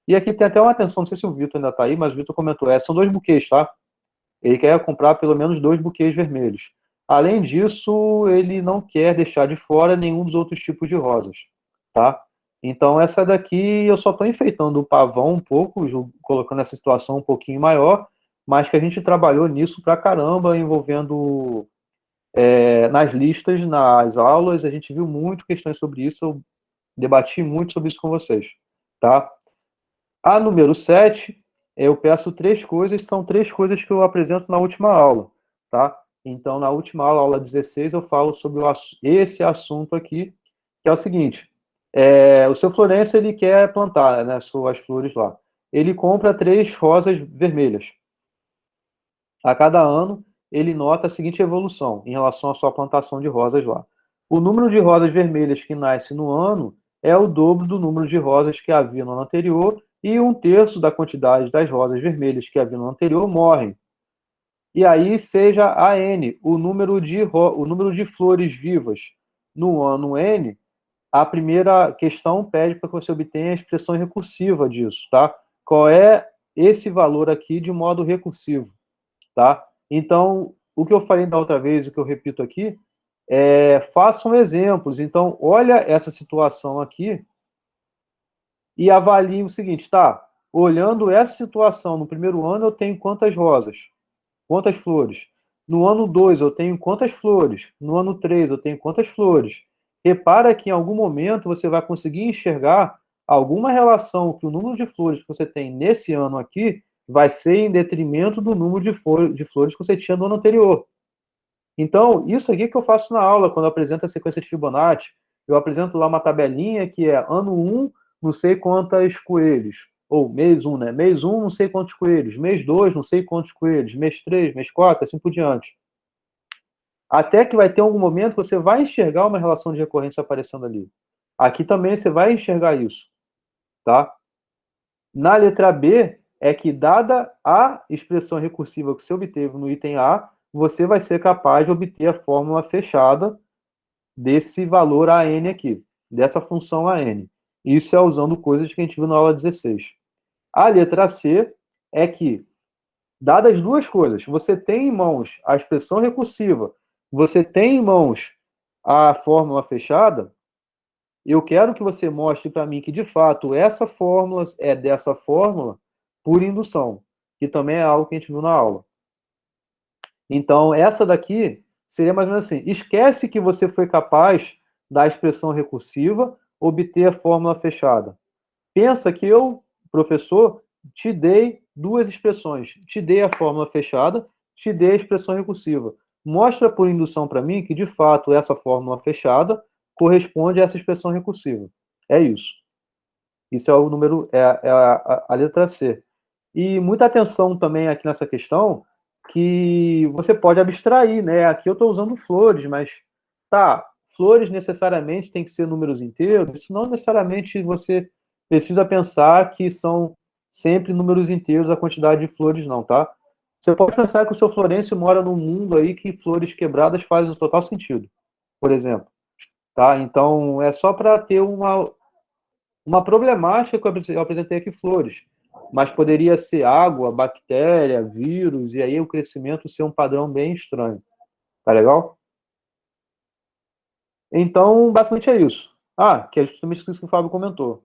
E aqui tem até uma atenção, não sei se o Vitor ainda está aí, mas o Vitor comentou, são 2 buquês, tá? Ele quer comprar pelo menos 2 buquês vermelhos. Além disso, ele não quer deixar de fora nenhum dos outros tipos de rosas, tá? Então, essa daqui eu só estou enfeitando o pavão um pouco, colocando essa situação um pouquinho maior, mas que a gente trabalhou nisso pra caramba, envolvendo nas listas, nas aulas, a gente viu muito questões sobre isso, eu debati muito sobre isso com vocês, tá? A número 7, eu peço 3 coisas, são 3 coisas que eu apresento na última aula, tá? Então, na última aula, aula 16, eu falo sobre esse assunto aqui, que é o seguinte, o seu Florencio, ele quer plantar, né, suas flores lá. Ele compra 3 rosas vermelhas. A cada ano, ele nota a seguinte evolução em relação à sua plantação de rosas lá. O número de rosas vermelhas que nasce no ano é o dobro do número de rosas que havia no ano anterior e 1/3 da quantidade das rosas vermelhas que havia no ano anterior morrem. E aí seja a N, o número de flores vivas no ano N, a primeira questão pede para que você obtenha a expressão recursiva disso, tá? Qual é esse valor aqui de modo recursivo, tá? Então, o que eu falei da outra vez, o que eu repito aqui, façam exemplos. Então, olha essa situação aqui e avaliem o seguinte, tá? Olhando essa situação, no primeiro ano eu tenho quantas rosas? Quantas flores? No ano 2 eu tenho quantas flores? No ano 3 eu tenho quantas flores? Repara que em algum momento você vai conseguir enxergar alguma relação que o número de flores que você tem nesse ano aqui vai ser em detrimento do número de flores que você tinha no ano anterior. Então, isso aqui que eu faço na aula, quando eu apresento a sequência de Fibonacci, eu apresento lá uma tabelinha que é ano 1, não sei quantas coelhos. Ou mês 1, né? Mês 1, não sei quantos coelhos. Mês 2, não sei quantos coelhos. Mês 3, mês 4, assim por diante. Até que vai ter algum momento que você vai enxergar uma relação de recorrência aparecendo ali. Aqui também você vai enxergar isso, tá? Na letra B, é que dada a expressão recursiva que você obteve no item A, você vai ser capaz de obter a fórmula fechada desse valor AN aqui, dessa função AN. Isso é usando coisas que a gente viu na aula 16. A letra C é que, dadas as duas coisas, você tem em mãos a expressão recursiva, você tem em mãos a fórmula fechada, eu quero que você mostre para mim que, de fato, essa fórmula é dessa fórmula por indução, que também é algo que a gente viu na aula. Então, essa daqui seria mais ou menos assim: esquece que você foi capaz da expressão recursiva obter a fórmula fechada. Pensa que eu, professor, te dei duas expressões. Te dei a fórmula fechada, te dei a expressão recursiva. Mostra por indução para mim que, de fato, essa fórmula fechada corresponde a essa expressão recursiva. É isso. Isso é o número, a letra C. E muita atenção também aqui nessa questão, que você pode abstrair, né? Aqui eu estou usando flores, mas tá, flores necessariamente tem que ser números inteiros, isso não necessariamente você precisa pensar que são sempre números inteiros a quantidade de flores, não, tá? Você pode pensar que o seu Florencio mora num mundo aí que flores quebradas fazem total sentido, por exemplo, tá? Então, é só para ter uma problemática que eu apresentei aqui flores, mas poderia ser água, bactéria, vírus, e aí o crescimento ser um padrão bem estranho. Tá legal? Então, basicamente é isso. Ah, que é justamente isso que o Fábio comentou.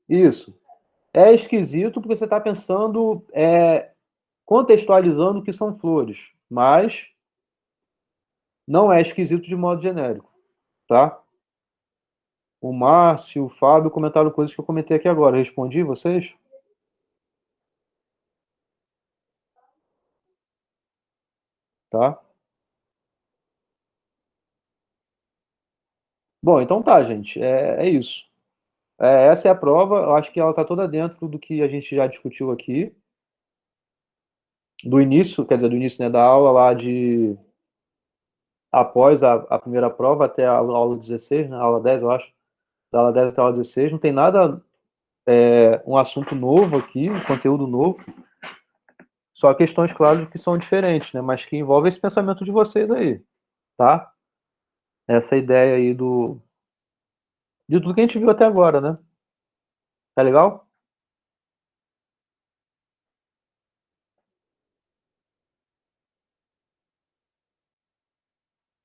Isso. É esquisito porque você está pensando, contextualizando o que são flores, mas não é esquisito de modo genérico, tá? O Márcio e o Fábio comentaram coisas que eu comentei aqui agora. Respondi vocês? Tá? Bom, então tá, gente. É isso. Essa é a prova. Eu acho que ela está toda dentro do que a gente já discutiu aqui. Do início, quer dizer, do início, né, da aula lá de... Após a primeira prova até a aula 16, né, a aula 10, eu acho. Da aula 10 até a aula 16. Não tem nada, um assunto novo aqui, um conteúdo novo. Só questões, claro, que são diferentes, né? Mas que envolvem esse pensamento de vocês aí, tá? Essa ideia aí de tudo que a gente viu até agora, né? Tá legal?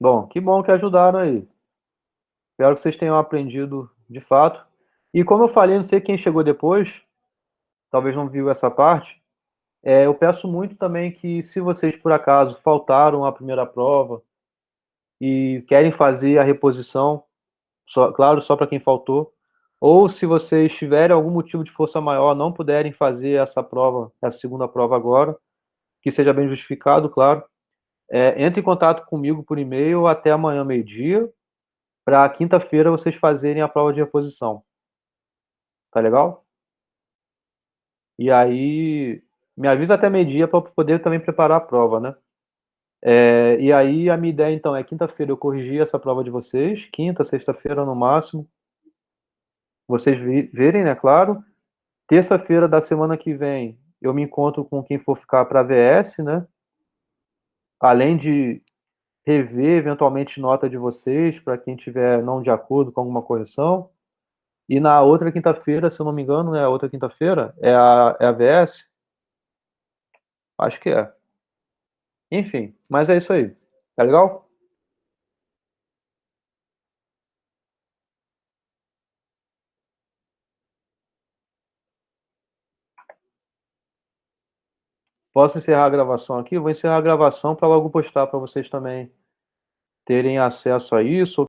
Bom, que bom que ajudaram aí. Espero que vocês tenham aprendido de fato. E como eu falei, não sei quem chegou depois, talvez não viu essa parte, eu peço muito também que, se vocês por acaso faltaram à primeira prova e querem fazer a reposição, claro, só para quem faltou, ou se vocês tiverem algum motivo de força maior, não puderem fazer essa prova, essa segunda prova agora, que seja bem justificado, claro, entre em contato comigo por e-mail até amanhã, meio-dia, para quinta-feira vocês fazerem a prova de reposição. Tá legal? E aí, me avisa até meio-dia para eu poder também preparar a prova, né? E aí, a minha ideia, então, é quinta-feira eu corrigir essa prova de vocês, quinta, sexta-feira no máximo, vocês verem, né, claro. Terça-feira da semana que vem, eu me encontro com quem for ficar para a VS, né? Além de rever, eventualmente, nota de vocês, para quem tiver não de acordo com alguma correção. E na outra quinta-feira, se eu não me engano, é a outra quinta-feira, é a VS? Acho que é. Enfim, mas é isso aí. Tá legal? Posso encerrar a gravação aqui? Vou encerrar a gravação para logo postar para vocês também terem acesso a isso.